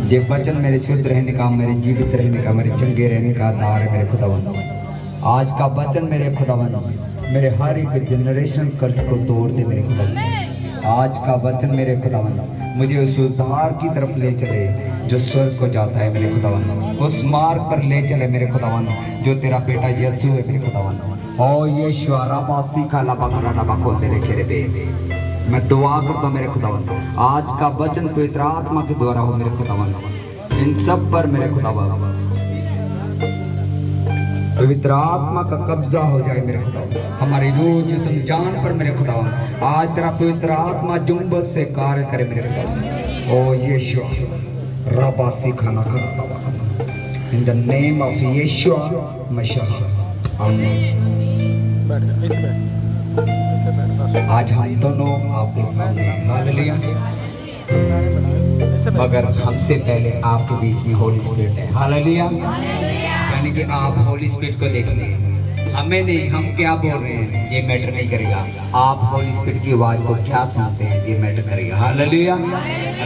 जे वचन मेरे शुद्ध रहने का, मेरे जीवित रहने का, मेरे चंगे रहने का आधार है मेरे खुदावंद। आज का वचन मेरे खुदावंद मेरे हर एक जनरेशन कर्ज को तोड़ दे मेरे खुदावंद। आज का वचन मेरे खुदावंद मुझे उस उद्धार की तरफ ले चले जो स्वर्ग को जाता है मेरे खुदावंद। उस मार्ग पर ले चले मेरे खुदावंद जो तेरा बेटा यीशु है मेरे खुदावंद। ओ यीशु राबासी का लबकरा लबको तेरे केरे बे। मैं दुआ करता हूँ मेरे खुदावंद, आज का वचन पवित्र आत्मा के द्वारा हो मेरे खुदावंद। इन सब पर मेरे खुदावंद पवित्र आत्मा का कब्जा हो जाए मेरे खुदावंद। हमारी रूह जिस्म जान पर मेरे खुदावंद आज तेरा पवित्र आत्मा जुम्बस से कार्य करे मेरे खुदावंद। ओ यीशु रबासी खाना खरा इन द नेम ऑफ यीशु मसीह आमीन। आज हम दोनों आपके सामने हालेलुया, मगर हमसे पहले आपके बीच में होली स्पिरिट है। हालेलुया, यानी कि आप होली स्पिरिट को देख लें, हमें नहीं, हम क्या बोल रहे हैं ये मैटर नहीं करेगा। आप होली स्पिरिट की आवाज को क्या सुनते हैं ये मैटर करेगा। हालेलुया,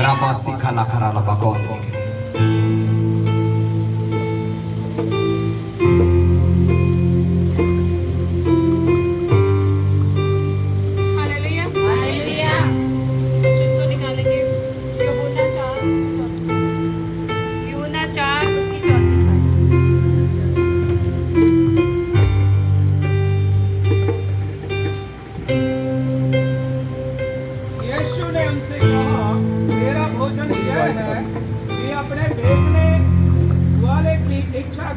राबासी खाना खरा लबा कौन देखे।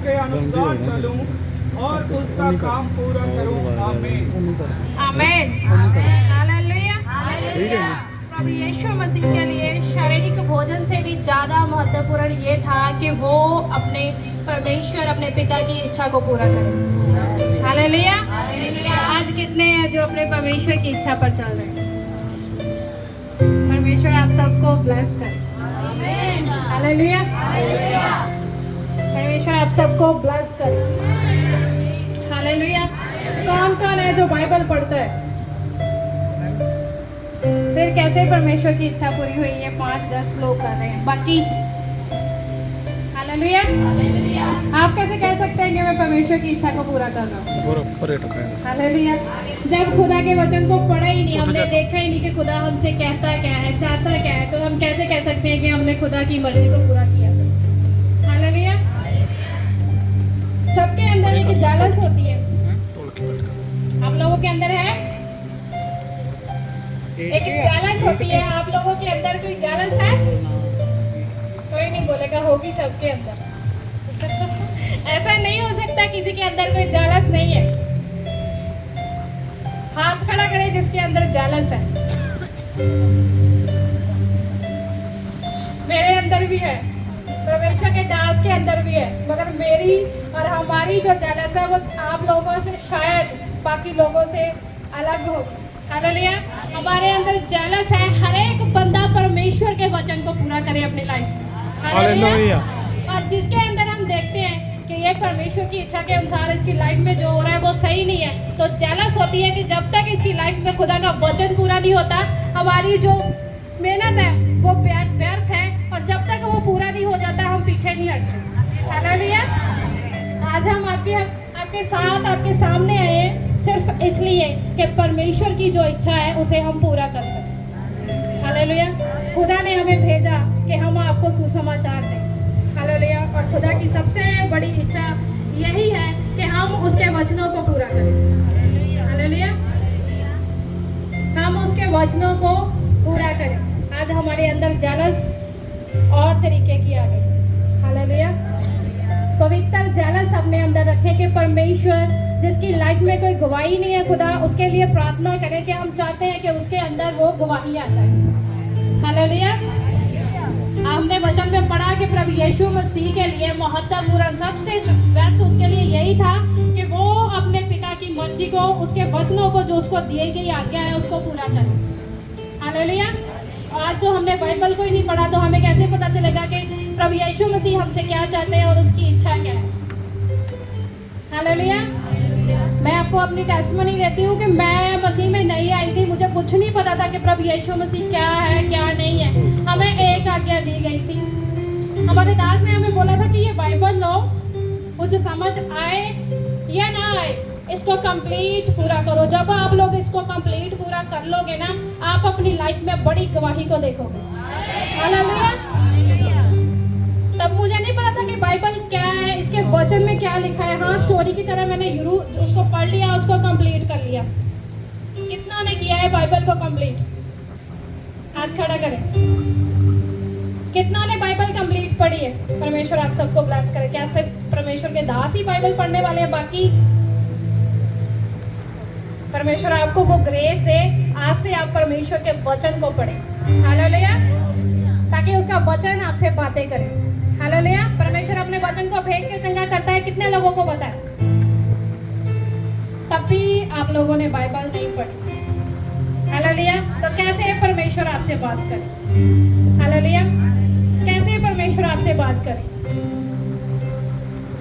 के अनुसार चलूं और उसका काम पूरा करूं। आमीन आमीन हालेलुया हालेलुया। प्रभु यीशु मसीह के लिए शारीरिक भोजन से भी ज़्यादा महत्वपूर्ण ये था कि वो अपने परमेश्वर अपने पिता की इच्छा को पूरा करें। Hallelujah hallelujah. आज कितने हैं जो अपने परमेश्वर की इच्छा पर चल रहे हैं? परमेश्वर आप सबको ब्लेस करे। आमीन हालेलुया हालेलुया। परमेश्वर आप सबको ब्लेस करे। हालेलुया। कौन कौन है जो बाइबल पढ़ता है? फिर कैसे परमेश्वर की इच्छा पूरी हुई? ये 5-10 लोग कर रहे हैं, बाकी हालेलुया हालेलुया। आप कैसे कह सकते हैं कि मैं परमेश्वर की इच्छा को पूरा कर रहा हूँ? हालेलुया। जब खुदा के वचन को पढ़ा ही नहीं, हमने देखा ही नहीं कि खुदा हमसे कहता क्या है, चाहता क्या है, तो हम कैसे कह सकते हैं कि हमने खुदा की मर्जी को पूरा किया? हालेलुया। सबके अंदर एक जालस होती है। आप लोगों के अंदर है एक जालस होती है। आप लोगों के अंदर कोई जालस है? कोई नहीं बोलेगा, होगी सबके अंदर। ऐसा नहीं हो सकता किसी के अंदर कोई जालस नहीं है। हाथ खड़ा करें जिसके अंदर जालस है। मेरे अंदर भी है, परमेश्वर के दास के अंदर भी है, मगर मेरी और हमारी जो जालस है वो आप लोगों से शायद बाकी लोगों से अलग होगी। हालेलुया। हमारे अंदर जालस है, हर एक बंदा परमेश्वर के वचन को पूरा करे अपनी लाइफ में। हालेलुया। और जिसके अंदर हम देखते हैं कि ये परमेश्वर की इच्छा के अनुसार इसकी लाइफ में जो हो रहा है वो सही नहीं है, तो जालस होती है कि जब तक इसकी लाइफ में खुदा का वचन पूरा नहीं होता, हमारी जो मेहनत है वो व्यर्थ है, और जब तक वो पूरा नहीं हो जाता हम पीछे नहीं हटते। हालेलुया। आज हम आपके साथ आपके सामने आए सिर्फ इसलिए कि परमेश्वर की जो इच्छा है उसे हम पूरा कर सकें। हालेलुया। खुदा ने हमें भेजा कि हम आपको सुसमाचार दें। हालेलुया। और खुदा की सबसे बड़ी इच्छा यही है कि हम उसके वचनों को पूरा करें। हालेलुया। हम उसके वचनों को पूरा करें। आज हमारे अंदर जालस और तरीके की आ गई। हालेलुया। पवित्र जालस अपने अंदर रखें कि परमेश्वर जिसकी लाइफ में कोई गवाही नहीं है, खुदा उसके लिए प्रार्थना करें कि हम चाहते हैं कि उसके अंदर वो गवाही आ जाए। हालेलुया। हमने वचन में पढ़ा कि प्रभु यीशु मसीह के लिए महत्वपूर्ण सबसे बेस्ट उसके लिए यही था कि वो अपने पिता की मर्जी को, उसके वचनों को, जो उसको दी गई आज्ञा है उसको पूरा करे। हालेलुया। आज तो हमने बाइबल को ही नहीं पढ़ा, तो हमें कैसे पता चलेगा कि प्रभु यीशु मसीह हमसे क्या चाहते हैं और उसकी इच्छा क्या है? हालेलुया। मैं आपको अपनी टेस्टिमनी देती हूँ कि मैं मसीह में नहीं आई थी, मुझे कुछ नहीं पता था कि प्रभु यीशु मसीह क्या है क्या नहीं है। हमें एक आज्ञा दी गई थी। हमारे दास ने हमें बोला था कि ये बाइबल लो, मुझे समझ आए या ना आए, इसको कंप्लीट पूरा करो। जब आप लोग इसको कंप्लीट पूरा कर लोगे ना, आप अपनी लाइफ में बड़ी गवाही को देखोगे। हालेलुया। तब मुझे नहीं पता था कि बाइबल क्या है, इसके वचन में क्या लिखा है। हाँ, स्टोरी की तरह मैंने उसको पढ़ लिया, उसको कंप्लीट कर लिया। कितना ने किया है बाइबल को कंप्लीट? हाथ खड़ा करें। कितना ने बाइबल कंप्लीट पढ़ी है? परमेश्वर आप सबको ब्लेस करे। क्या सिर्फ परमेश्वर के दास ही बाइबल पढ़ने वाले हैं? बाकी परमेश्वर आपको वो ग्रेस दे, आज से आप परमेश्वर के वचन को पढ़ें। हालेलुया। ताकि उसका वचन आपसे बातें करे। हालेलुया। परमेश्वर अपने वचन को भेद के चंगा करता है, कितने लोगों को पता है? तब भी आप लोगों ने बाइबल नहीं पढ़ी। हालेलुया। तो कैसे परमेश्वर आपसे बात करे? हालेलुया। कैसे परमेश्वर आपसे बात करे?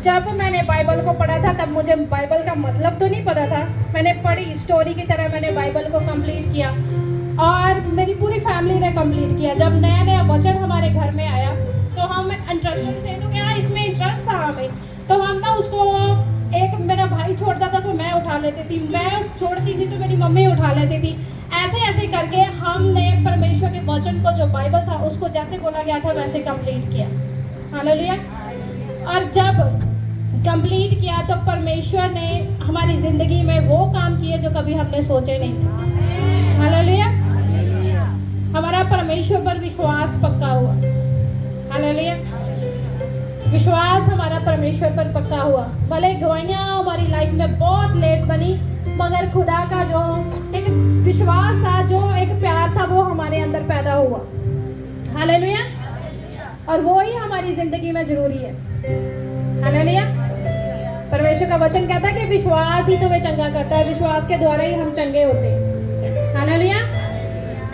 जब मैंने बाइबल को पढ़ा था तब मुझे बाइबल का मतलब तो नहीं पता था। मैंने पढ़ी, स्टोरी की तरह मैंने बाइबल को कंप्लीट किया और मेरी पूरी फैमिली ने कंप्लीट किया। जब नया नया वचन हमारे घर में आया तो हम इंटरेस्टेड थे, तो क्या इसमें इंटरेस्ट था हमें, तो हम ना उसको, एक मेरा भाई छोड़ता था तो मैं उठा लेती थी, मैं छोड़ती थी तो मेरी मम्मी उठा लेती थी। ऐसे ऐसे करके हमने परमेश्वर के वचन को, जो बाइबल था, उसको जैसे बोला गया था वैसे कंप्लीट किया। हालेलुया। और जब कंप्लीट किया तो परमेश्वर ने हमारी जिंदगी में वो काम किए जो कभी हमने सोचे नहीं थे। हालेलुया। हमारा परमेश्वर पर विश्वास पक्का हुआ। हालेलुया। विश्वास हमारा परमेश्वर पर पक्का हुआ। भले गवाहियाँ हमारी लाइफ में बहुत लेट बनी, मगर खुदा का जो एक विश्वास था, जो एक प्यार था, वो हमारे अंदर पैदा हुआ। हालेलुया। और वो ही हमारी जिंदगी में जरूरी है। हालेलुया। परमेश्वर का वचन कहता है कि विश्वास ही तुम्हें चंगा करता है, विश्वास के द्वारा ही हम चंगे होते हैं। हालेलुया।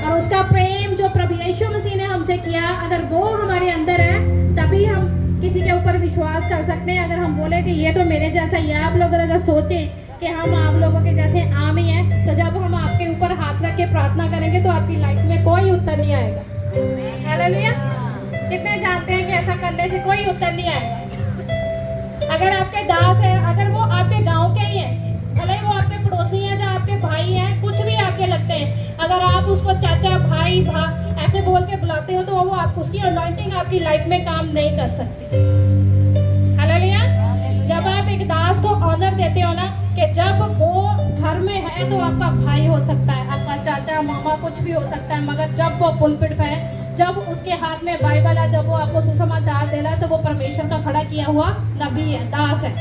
और उसका प्रेम जो प्रभु यीशु मसीह ने हमसे किया, अगर वो हमारे अंदर है तभी हम किसी के ऊपर विश्वास कर सकते हैं। अगर हम बोले कि ये तो मेरे जैसा ही है, आप लोग अगर सोचें कि हम आप लोगों के जैसे आम ही हैं, तो जब हम आपके ऊपर हाथ रख के प्रार्थना करेंगे तो आपकी लाइफ में कोई उत्तर नहीं आएगा। हालेलुया। कितने जानते हैं कि ऐसा करने से कोई उत्तर नहीं आएगा? अगर आपके दास है, अगर वो आपके गांव के ही हैं, भले वो आपके पड़ोसी हैं, जो आपके भाई हैं, कुछ भी आपके लगते हैं, अगर आप उसको चाचा, भाई, ऐसे बोल के बुलाते हो, तो वो आप, उसकी अनॉइंटिंग आपकी लाइफ में काम नहीं कर सकती। हालेलुया। जब आप एक दास को ऑनर देते हो ना, कि जब वो घर में है तो आपका भाई हो सकता है, आपका चाचा, मामा, कुछ भी हो सकता है, मगर जब वो पुलपिट पे है, जब उसके हाथ में बाइबल है, जब वो आपको सुसमाचार दे रहा है, तो वो परमेश्वर का खड़ा किया हुआ नबी है, दास है।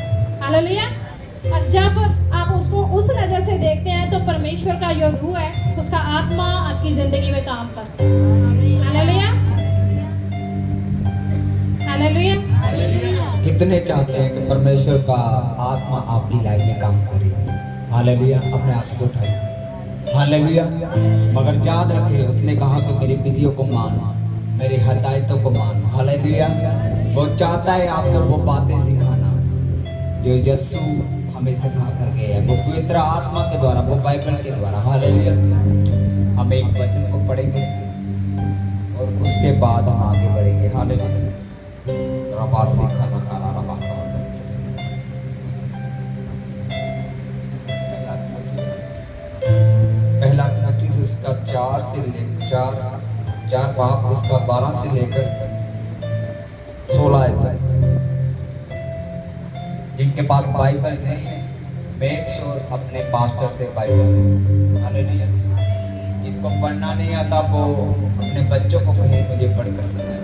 हालेलुया। और जब आप उसको उस नजर से देखते हैं तो परमेश्वर का जो रूह है, उसका आत्मा आपकी जिंदगी में काम करता है। हालेलुया। हालेलुया। कितने चाहते हैं कि परमेश्वर का आत्मा आपकी लाइफ में काम करे? हालेलुया। अपने हाथ को उठाइए। हालेलुया। मगर याद रखें, उसने कहा कि मेरी विधियों को मान, मेरी हदायतों को मान। हालेलुया। वो चाहता है आपको वो बातें सिखाना जो यीशु हमें सिखा कर गए हैं, वो पवित्र आत्मा के द्वारा, वो बाइबल के द्वारा। हालेलुया। हम एक वचन को पढ़ेंगे और उसके बाद हम आगे बढ़ेंगे। हालेलुया। रबासी खाना खाना रबासा पहला तीमुथियुस उसका 4 से लेकर 4 बाप उसका 12 से लेकर 16 तक। जिनके पास बाइबल नहीं है, मेक श्योर अपने पास्टर से बाइबल लें। हालेलुया। इनको पढ़ना नहीं आता, वो अपने बच्चों को कहें मुझे पढ़कर सुनाएं।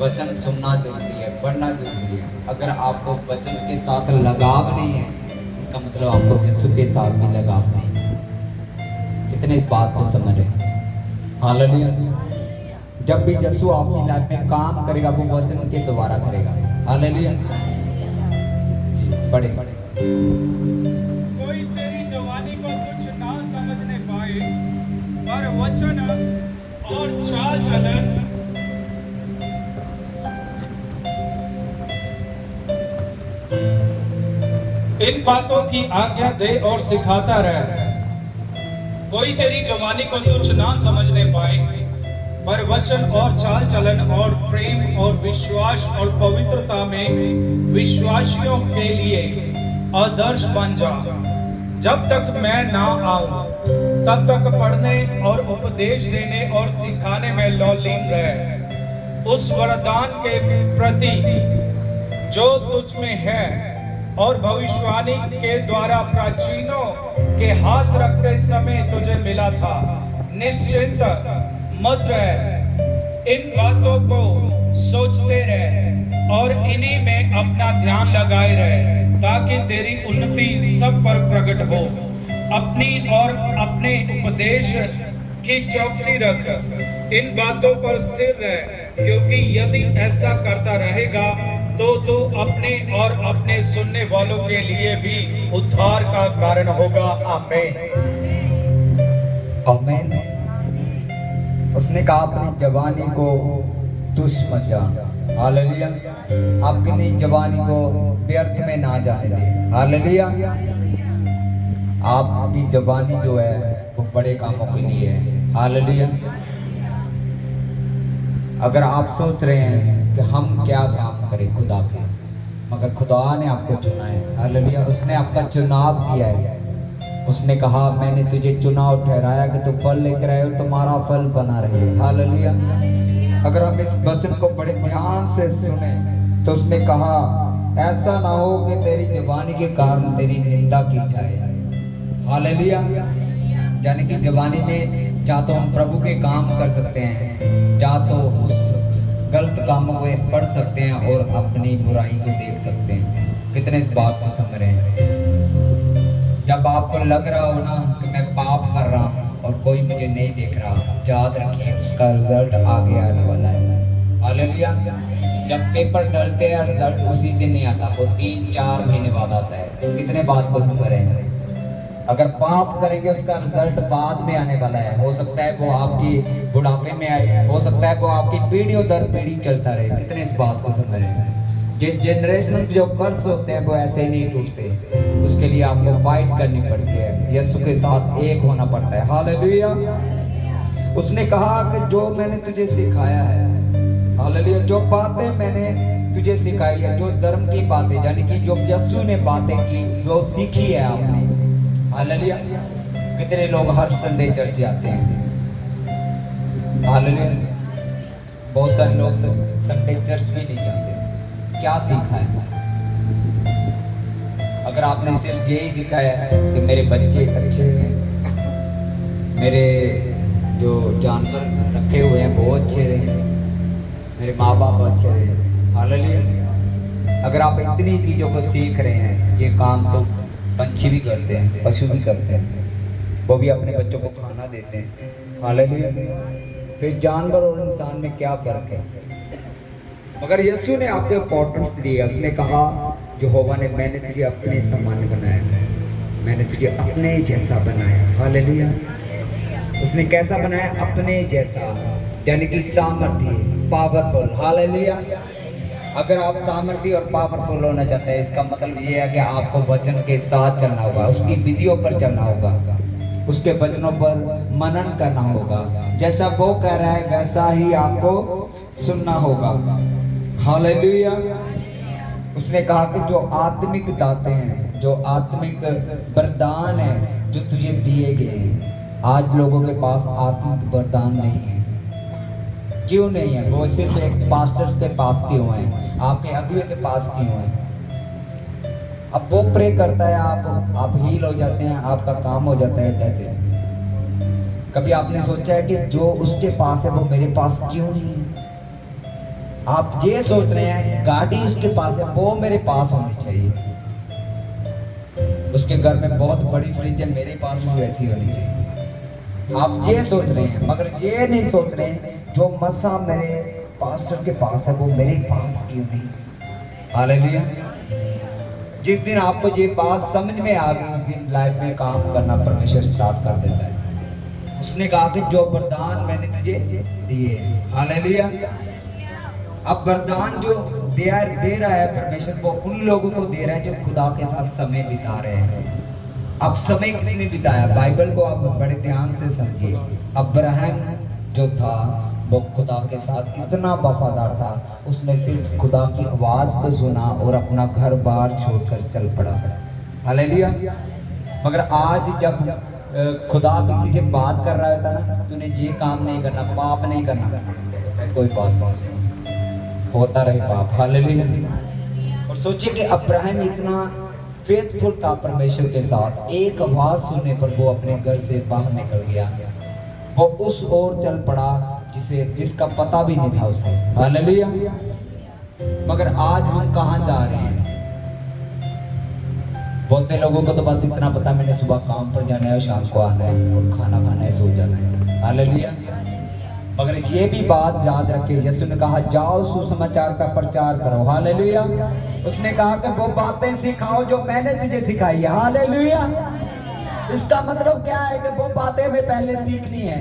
वचन सुनना जरूरी है, पढ़ना जरूरी है। अगर आपको वचन के साथ लगाव नहीं है, इसका मतलब आपको यीशु के साथ भी लगाव नहीं है। कितने इस बात को समझ रहे हैं? हालेलुया। जब भी यीशु आपकी लाइफ में काम करेगा, वो वचन के द्वारा करेगा। हालेलुया। पढ़े। कोई तेरी जवानी को कुछ ना समझने पाए, पर वचन और चाल चलन इन बातों की आज्ञा दे और सिखाता रहे। कोई तेरी जवानी को तुच्छ ना समझने पाए, पर वचन और चाल चलन और प्रेम और विश्वास और पवित्रता में विश्वासियों के लिए आदर्श बन जा। जब तक मैं ना आऊं तब तक पढ़ने और उपदेश देने और सिखाने में लौलीन रहे। उस वरदान के प्रति जो तुझ में है और भविष्यवाणी के द्वारा प्राचीनों के हाथ रखते समय तुझे मिला था, निश्चिंत मत रह। इन बातों को सोचते रह और इन्हीं में अपना ध्यान लगाए रहे, ताकि तेरी उन्नति सब पर प्रकट हो। अपनी और अपने उपदेश की चौकसी रख, इन बातों पर स्थिर रह, क्योंकि यदि ऐसा करता रहेगा तो तू अपने और अपने सुनने वालों के लिए भी उद्धार का कारण होगा। आमीन। आमीन। उसने कहा अपनी जवानी को तुच्छ मत जान। हालेलुया। अपनी जवानी को व्यर्थ में ना जाने दे। हालेलुया। आपकी जवानी जो है वो बड़े कामों के लिए है। हालेलुया। अगर आप सोच रहे हैं कि हम क्या काम करें खुदा के, मगर खुदा ने आपको चुना है। हालेलुया। उसने आपका चुनाव किया है। उसने कहा मैंने तुझे चुना और ठहराया कि तू फल लेकर आए और तुम्हारा फल बना रहे। हालेलुया। अगर हम इस वचन को बड़े ध्यान से सुने तो उसने कहा ऐसा ना हो कि तेरी जवानी के कारण तेरी निंदा की जाए। हालेलुया। यानी कि जवानी में या तो हम प्रभु के काम कर सकते हैं, या तो उस गलत कामों को पढ़ सकते हैं और अपनी बुराई को देख सकते हैं। कितने इस बात को समझ रहे हैं? जब आपको लग रहा हो ना कि मैं पाप कर रहा हूँ और कोई मुझे नहीं देख रहा, याद रखिए उसका रिजल्ट आगे आने वाला है। हालेलुया। जब पेपर डलते हैं रिजल्ट उसी दिन नहीं आता, वो 3-4 महीने बाद आता है। कितने बात को समझ रहे हैं? अगर पाप करेंगे उसका रिजल्ट बाद में आने वाला है। हो सकता है वो आपकी बुढ़ापे में आए, हो सकता है वो आपकी पीढ़ियों दर पीढ़ी चलता रहे। कितने इस बात को समझ रहे हैं? जनरेशन जो कर्ज होते हैं वो ऐसे नहीं टूटते, उसके लिए आपको फाइट करनी पड़ती है, यीशु के साथ एक होना पड़ता है। हालेलुया। उसने कहा कि जो मैंने तुझे सिखाया है, हालेलुया, जो बातें मैंने तुझे सिखाई है, जो धर्म की बातें, यानी कि जो यीशु ने बातें की वो सीखी है आपने। हालेलुया। कितने लोग हर संडे चर्च जाते हैं। हालेलुया। बहुत सारे लोग संडे चर्च भी नहीं जाते। क्या सीखा है? अगर आपने सिर्फ यही सिखाया है कि मेरे बच्चे अच्छे हैं, मेरे जो जानवर रखे हुए हैं वो अच्छे रहे, मेरे माँ बाप अच्छे रहे। हालेलुया। अगर आप इतनी चीज़ों को सीख रहे हैं, ये काम तो पंछी भी करते हैं, पशु भी करते हैं, वो भी अपने बच्चों को खाना देते हैं। हालेलुया। फिर जानवर और इंसान में क्या फर्क है? मगर यीशु ने आपको इंपॉर्टेंस दिया। उसने कहा यहोवा ने मैंने तुझे अपने समान बनाया, मैंने तुझे अपने जैसा बनाया। हालेलुया। उसने कैसा बनाया? अपने जैसा, यानी कि सामर्थ्य, पावरफुल। हालेलुया। अगर आप सामर्थ्य और पावरफुल होना चाहते हैं, इसका मतलब ये है कि आपको वचन के साथ चलना होगा, उसकी विधियों पर चलना होगा, उसके वचनों पर मनन करना होगा। जैसा वो कह रहा है वैसा ही आपको सुनना होगा। हालेलुया। उसने कहा कि जो आत्मिक दाते हैं, जो आत्मिक वरदान है जो तुझे दिए गए हैं, आज लोगों के पास आत्मिक वरदान नहीं है। क्यों नहीं है? वो सिर्फ एक पास्टर्स के पास क्यों है, आपके अगुवे के पास क्यों है? अब वो प्रे करता है, आप हील हो जाते हैं, आपका काम हो जाता है। कैसे? कभी आपने सोचा है कि जो उसके पास है वो मेरे पास क्यों नहीं है? आप ये सोच रहे हैं गाड़ी उसके पास है, वो मेरे पास होनी चाहिए, उसके घर में बहुत बड़ी फ्रिज है, मेरे पास भी वैसी होनी चाहिए। आप ये सोच रहे हैं, मगर ये नहीं सोच रहे हैं जो मसा मेरे पास्टर के पास है वो मेरे पास क्यों नहीं? हालेलुया। जिस दिन आपको ये बात समझ में आ गई, उस दिन लाइफ में काम करना परमेश्वर स्टार्ट कर देता है। उसने कहा कि जो वरदान मैंने तुझे दिए। हालेलुया। अब वरदान जो दे रहा है परमेश्वर, वो उन लोगों को दे रहा है जो खुदा के साथ समय बिता रहे हैं। अब समय किसने बिताया? बाइबल को आप बड़े ध्यान से समझिए। अब्राहम जो था वो खुदा के साथ इतना वफादार था, उसने सिर्फ खुदा की आवाज़ को सुना और अपना घर बार छोड़कर चल पड़ा। हालेलुया। मगर आज जब खुदा किसी से बात कर रहा होता ना, तूने ये काम नहीं करना, पाप नहीं करना, कोई बात नहीं, होता रहे पाप। हालेलुया। और सोचिए कि अब्राहम इतना फेथफुल था परमेश्वर के साथ, एक आवाज सुनने पर वो अपने घर से बाहर निकल गया, वो उस ओर चल पड़ा जिसका पता भी नहीं था उसे। हालेलुया। मगर आज हम कहाँ जा रहे हैं? बहुत लोगों को तो बस इतना पता, मैंने सुबह काम पर जाना है, शाम को आना है और खाना खाना है, सो जाना है। हालेलुया। मगर ये भी बात याद रखे, यीशु ने कहा जाओ सुसमाचार का प्रचार करो। हालेलुया। उसने कहा कि वो बातें सिखाओ जो मैंने तुझे सिखाई है। हालेलुया। इसका मतलब क्या है कि वो बातें हमें पहले सीखनी है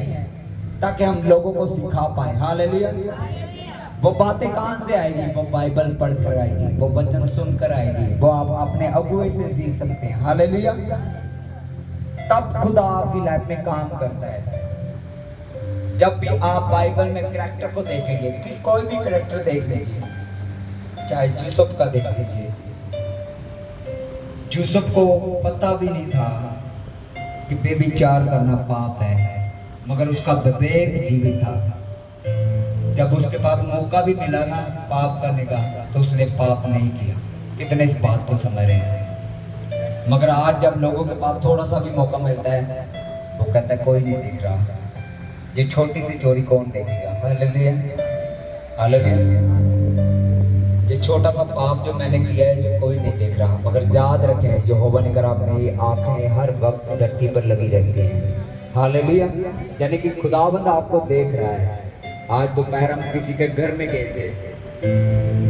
ताकि हम लोगों को सिखा पाए। हालेलुया। वो बातें कहाँ से आएगी? वो बाइबल पढ़ कर आएगी, वो वचन सुनकर आएगी, वो आप अपने अगुए से सीख सकते हैं। हालेलुया। तब खुदा आपकी लाइफ में काम करता है। जब भी आप बाइबल में कैरेक्टर को देखेंगे, कोई भी कैरेक्टर देख लीजिए, चाहे यूसुफ का देख लीजिए, यूसुफ को पता भी नहीं था कि व्यभिचार करना पाप है, मगर उसका विवेक जीवित था। जब उसके पास मौका भी मिला ना पाप करने का, तो उसने पाप नहीं किया। कितने इस बात को समझ रहे हैं? मगर आज जब लोगों के पास थोड़ा सा भी मौका मिलता है, वो कहता है कोई नहीं दिख रहा, ये छोटी सी चोरी कौन देखेगा? हालेलुया। हालेलुया। ये छोटा सा पाप जो मैंने किया है, ये कोई नहीं देख रहा। मगर याद रखें, यहोवा ने कहा मेरी आंखें हर वक्त धरती पर लगी रहती हैं। हालेलुया। यानी कि खुदावंद आपको देख रहा है। आज दोपहर हम किसी के घर में गए थे,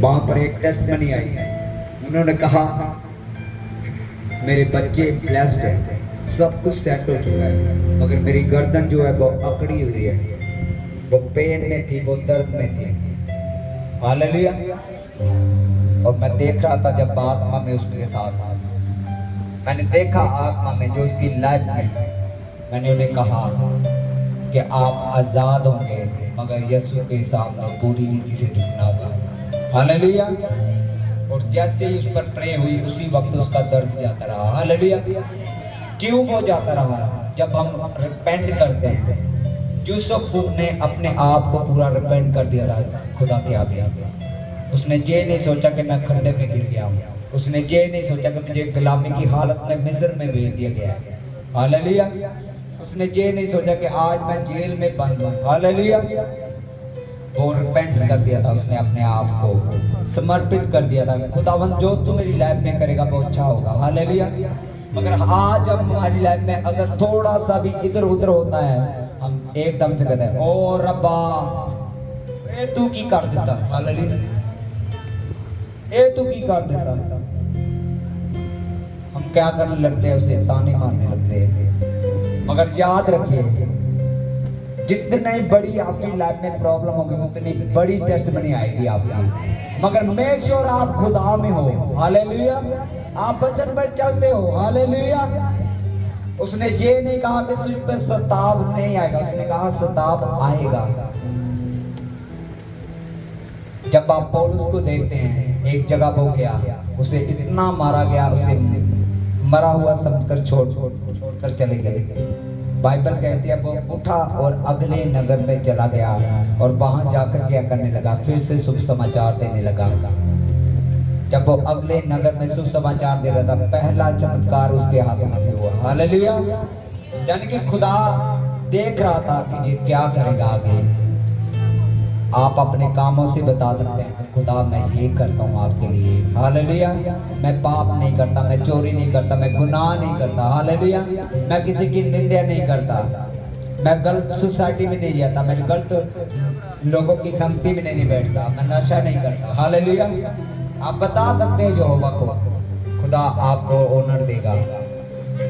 वहां पर एक टेस्टमनी आई, उन्होंने कहा मेरे बच्चे ब्लेस्ड है, सब कुछ सेट हो चुका है, मगर मेरी गर्दन जो है वो अकड़ी हुई है, वो पेन में थी, वो दर्द में थी। हालेलुया। और मैं देख रहा था जब आत्मा में उसके साथ, मैंने देखा आत्मा में जो उसकी लाइफ में, मैंने उन्हें कहा कि आप आजाद होंगे, मगर यीशु के सामने पूरी रीति से झुकना होगा। हालेलुया। और जैसे ही उस पर प्रे हुई, उसी वक्त उसका दर्द जाता रहा। हालेलुया। क्यों वो जाता रहा? जब हम रिपेंट करते हैं। यूसुफ ने अपने आप को पूरा रिपेंट कर दिया था खुदा के आगे। उसने ये नहीं सोचा कि मैं खड्डे में गिर गया हूँ, उसने ये नहीं सोचा कि मुझे गुलामी की हालत में मिस्र में भेज दिया गया है। हालेलुया। उसने ये नहीं सोचा कि आज मैं जेल में बंद हूँ। हालेलुया। वो रिपेंट कर दिया था, उसने अपने आप को समर्पित कर दिया था। खुदावंद जो तू मेरी लाइफ में करेगा वो अच्छा होगा। हालेलुया। मगर आज जब हमारी लाइफ में अगर थोड़ा सा भी इधर उधर होता है, हम एकदम से कहते हैं ओ रब्बा ए तू की कर देता। हालेलुया। ए तू की कर देता। हम क्या करने लगते हैं? उसे ताने मारने लगते हैं। मगर याद रखिए, जितनी बड़ी आपकी लाइफ में प्रॉब्लम होगी, उतनी बड़ी टेस्टमनी आएगी आपकी। मगर मेक श्योर आप खुदा में हो। हालेलुया। आप वचन पर चलते हो। हालेलुया। उसने ये नहीं कहा कि तुझ पे सताव नहीं आएगा, उसने कहा सताव आएगा। जब आप पौलुस को देखते हैं, एक जगह वो गया, उसे इतना मारा गया, उसे मरा हुआ समझकर छोड़कर चले गए। बाइबल कहती है वो उठा और अगले नगर में चला गया और वहां जाकर क्या करने लगा? फिर से शुभ समाचार देने लगा। जब वो अगले नगर में शुभ समाचार दे रहा था, पहला चमत्कार उसके हाथों में से हुआ। हालेलुया। यानी कि खुदा देख रहा था कि ये क्या करेगा आगे। आप अपने कामों से बता सकते हैं कि खुदा मैं ये करता हूँ आपके लिए। हालेलुया। मैं पाप नहीं करता, मैं चोरी नहीं करता, मैं गुनाह नहीं करता। हालेलुया। मैं किसी की निंदा नहीं करता, मैं गलत सोसाइटी में नहीं जाता, मैं गलत लोगों की संगति में नहीं बैठता, मैं नशा नहीं करता। हालेलुया। आप बता सकते हैं यहोवा को, खुदा आपको ऑनर देगा,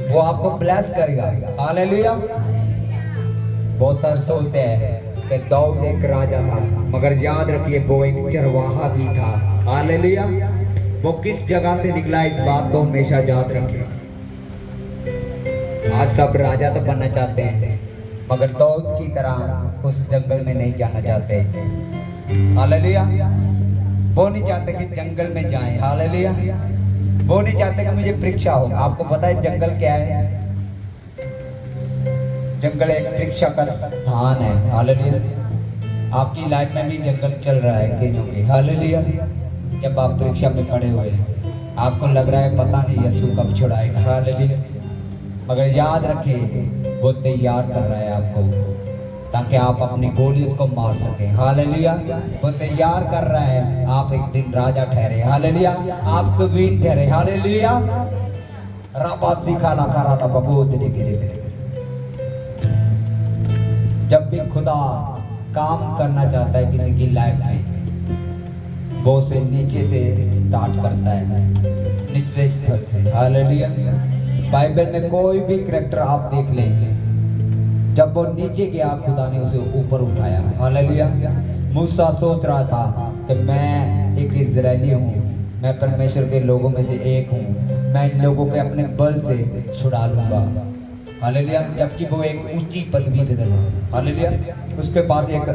वो आपको ब्लेस करेगा। हालेलुया। बहुत सारे सोचते हैं कि दाऊद एक राजा था, मगर याद रखिए वो एक चरवाहा भी था। हालेलुया। वो किस जगह से निकला, इस बात को हमेशा याद रखिए। आज सब राजा तो बनना चाहते हैं, मगर दाऊद की तरह उस जंगल में नहीं जाना चाहते। हालेलुया। वो नहीं चाहते कि जंगल में जाएं। हालेलुया। वो नहीं चाहते कि मुझे परीक्षा हो। आपको पता है जंगल क्या है? जंगल एक परीक्षा का स्थान है। हालेलुया। आपकी लाइफ में भी जंगल चल रहा है कि नहीं? हालेलुया। जब आप परीक्षा में पड़े हुए हैं, आपको लग रहा है पता नहीं यीशु कब छुड़ाएगा। हालेलुया। मगर याद रखिए वो तैयार कर रहा है आपको, ताकि आप अपनी गोलियत को मार सकें। हालेलुया। वो तैयार कर रहा है, आप एक दिन राजा ठहरे। हालेलुया। आप क्वीन ठहरे। हालेलुया। राबासी खाला खारा ना बगोद दे गिरे। जब भी खुदा काम करना चाहता है किसी की लाइफ में, वो उसे नीचे से स्टार्ट करता है, निचले स्थल से। हालेलुया। बाइबल में कोई भी कैरेक्टर आप देख लें, जब वो नीचे गया खुदा ने उसे ऊपर उठाया। हालेलुया। मूसा सोच रहा था कि मैं एक इजरायली हूँ, मैं परमेश्वर के लोगों में से एक हूँ, मैं इन लोगों के अपने बल से छुड़ा लूंगा। हालेलुया। जबकि वो एक ऊंची पदवी पे था। हालेलुया। उसके पास एक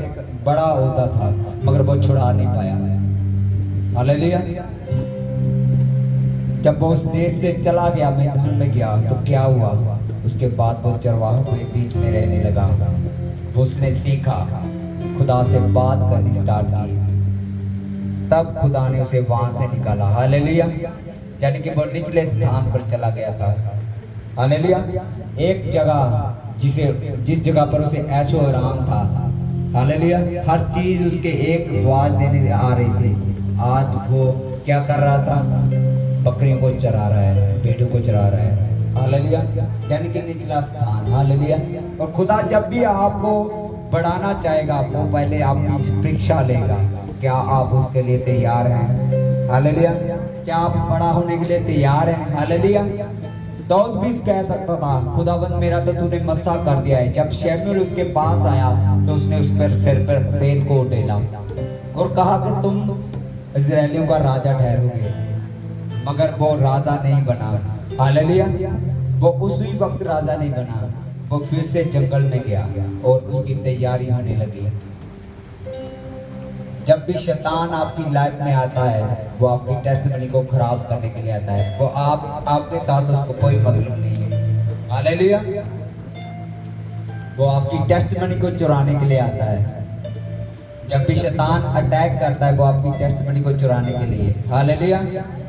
बड़ा ओहदा था, मगर वो छुड़ा नहीं पाया। हालेलुया। जब वो उस देश से चला गया, मैदान में गया, तो क्या हुआ? उसके बाद वो चरवाहों के बीच में रहने लगा। वो उसने सीखा, खुदा से बात करनी स्टार्ट की, तब खुदा ने उसे वहां से निकाला। हालेलुया। यानी कि वो निचले स्थान पर चला गया था। हालेलुया। एक जगह जिस जगह पर उसे ऐशो आराम था। हालेलुया। हर चीज उसके एक आवाज देने आ रही थी। आज वो क्या कर रहा था? बकरियों को चरा रहा है, भेड़ों को चरा रहा है। हालेलुया। यानी कि निचला स्थान। हालेलुया। और खुदा जब भी आपको बढ़ाना चाहेगा, वो पहले आपकी परीक्षा लेगा। क्या आप उसके लिए तैयार हैं? हालेलुया। क्या आप बड़ा होने के लिए तैयार हैं? हालेलुया। दाऊद भी कह सकता था, खुदावंद मेरा तो तूने मस्सा कर दिया है। जब शमूएल उसके पास आया तो उसने उस पर सिर पर तेल को उड़ेला और कहा कि तुम इजरायलियों का राजा ठहरोगे, मगर वो राजा नहीं बना। हालेलुया। वो उसी वक्त राजा नहीं बना, वो फिर से जंगल में गया और उसकी तैयारी होने लगी। जब भी शैतान आपकी लाइफ में आता है, वो आपकी टेस्टमनी को खराब करने के लिए आता है। वो आपके साथ उसको कोई मतलब नहीं है। हालेलुया। वो आपकी टेस्टमनी को चुराने के लिए आता है। जब भी शैतान अटैक करता है, वो आपकी टेस्टमनी को चुराने के लिए। हालेलुया।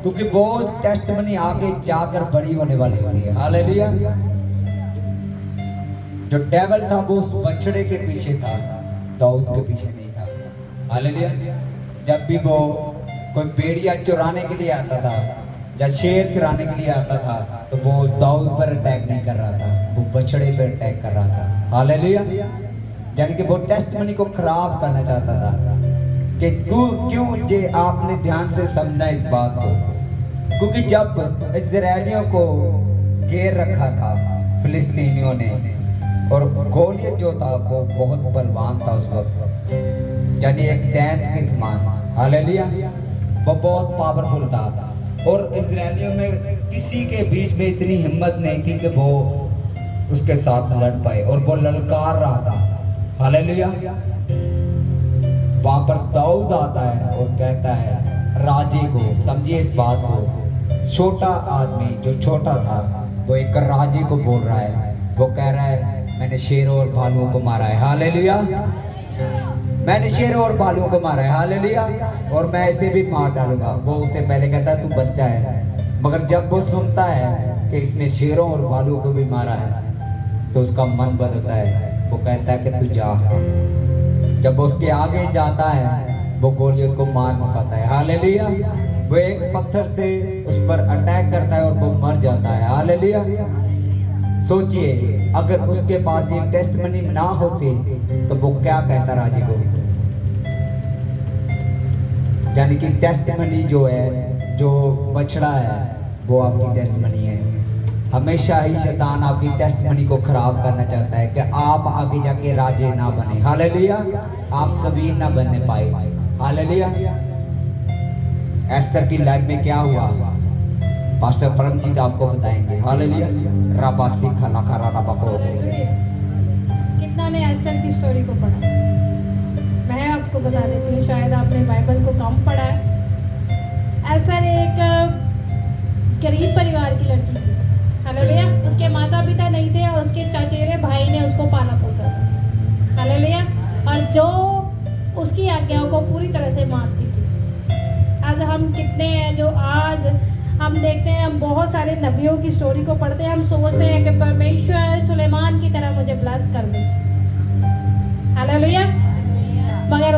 क्योंकि वो टेस्टमनी आगे जाकर बड़ी होने वाली होती है। हालेलुया। जो डेविल था वो उस बछड़े के पीछे था, दाऊद के पीछे नहीं था। हालेलुया। जब भी वो कोई भेड़िया चुराने के लिए आता था या शेर चुराने के लिए आता था, तो वो दाऊद पर अटैक नहीं कर रहा था, वो बछड़े पर अटैक कर रहा था। हालेलुया। यानी कि वो टेस्टमनी को खराब करना चाहता था। कि क्यों ये आपने ध्यान से समझना इस बात को, क्योंकि जब इजरायलियों को घेर रखा था फिलिस्तीनियों ने, और गोलियत जो था वो बहुत बलवान था उस वक्त, यानी एक दैत के समान। हालेलुया। वो बहुत पावरफुल था और इजरायलियों में किसी के बीच में इतनी हिम्मत नहीं थी कि वो उसके साथ लड़ पाए, और वो ललकार रहा था। हालेलुया। वहां पर दाऊद आता है और कहता है राजे को, समझिए इस बात को, छोटा आदमी जो छोटा था वो एक राजे को बोल रहा है। वो कह रहा है मैंने शेरों और भालुओं को मारा है। हालेलुया। मैंने शेरों और भालुओं को मारा है। हालेलुया। और मैं इसे भी मार डालूंगा। वो उसे पहले कहता है तू बच्चा है, मगर जब वो सुनता है कि इसने शेरों और भालुओं को भी मारा है तो उसका मन बदलता है। वो कहता है कि तू जा। जब वो उसके आगे जाता है, वो गोलियत को मार मुकाता है। हालेलुया। वो एक पत्थर से उस पर अटैक करता है और वो मर जाता है। हालेलुया। सोचिए अगर उसके पास ये टेस्टमनी ना होती तो वो क्या कहता राजे को? यानी कि टेस्टमनी जो है, जो बछड़ा है, वो आपकी टेस्टमनी है। हमेशा ही शैतान आपकी टेस्टमनी को खराब करना चाहता है कि आप आगे जाके राजे ना बने। हालेलुया। आप कभी ना बनने पाए। हालेलुया। एस्तर की लाइफ में क्या हुआ, पास्टर परमजीत आपको बताएंगे। हालेलुया। राबासी खाना खाना बको कितने कितना ने एस्टर की स्टोरी को पढ़ा? मैं आपको बता देती हूँ, शायद आपने बाइबल को कम पढ़ा है। एस्टर एक गरीब परिवार की लड़की थी, हालेलुया। उसके माता पिता नहीं थे और उसके चचेरे भाई ने उसको पाला पोसा था, हालेलुया। और जो उसकी आज्ञाओं को पूरी तरह से मानती थी। आज हम कितने हैं जो आज हम देखते हैं, हम बहुत सारे नबियों की स्टोरी को पढ़ते हैं, हम सोचते हैं कि परमेश्वर सुलेमान की तरह मुझे ब्लेस कर दे, हालेलुया। मगर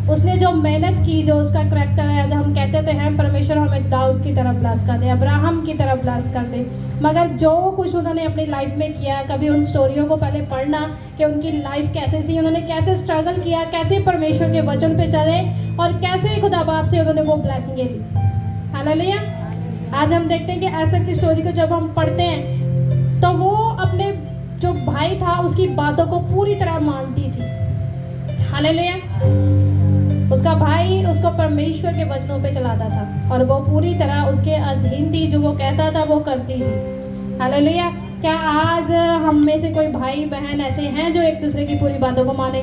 उसने जो मेहनत की, जो उसका करैक्टर है, जब हम कहते थे हैं परमेश्वर हमें दाऊद की तरह ब्लेस कर दे, अब्राहम की तरह ब्लेस कर दे, मगर जो कुछ उन्होंने अपनी लाइफ में किया, कभी उन स्टोरियों को पहले पढ़ना कि उनकी लाइफ कैसे थी, उन्होंने कैसे स्ट्रगल किया, कैसे परमेश्वर के वचन पे चले और कैसे खुदा बाप से उन्होंने वो ब्लेसिंगें ली, हालेलुया। आज हम देखते हैं कि एस्टर की स्टोरी को जब हम पढ़ते हैं तो वो अपने जो भाई था उसकी बातों को पूरी तरह मानती थी, हालेलुया। उसका भाई उसको परमेश्वर के वचनों पे चलाता था और वो पूरी तरह उसके अधीन थी, जो वो कहता था वो करती थी, हालेलुया। क्या आज हम में से कोई भाई बहन ऐसे हैं जो एक दूसरे की पूरी बातों को माने?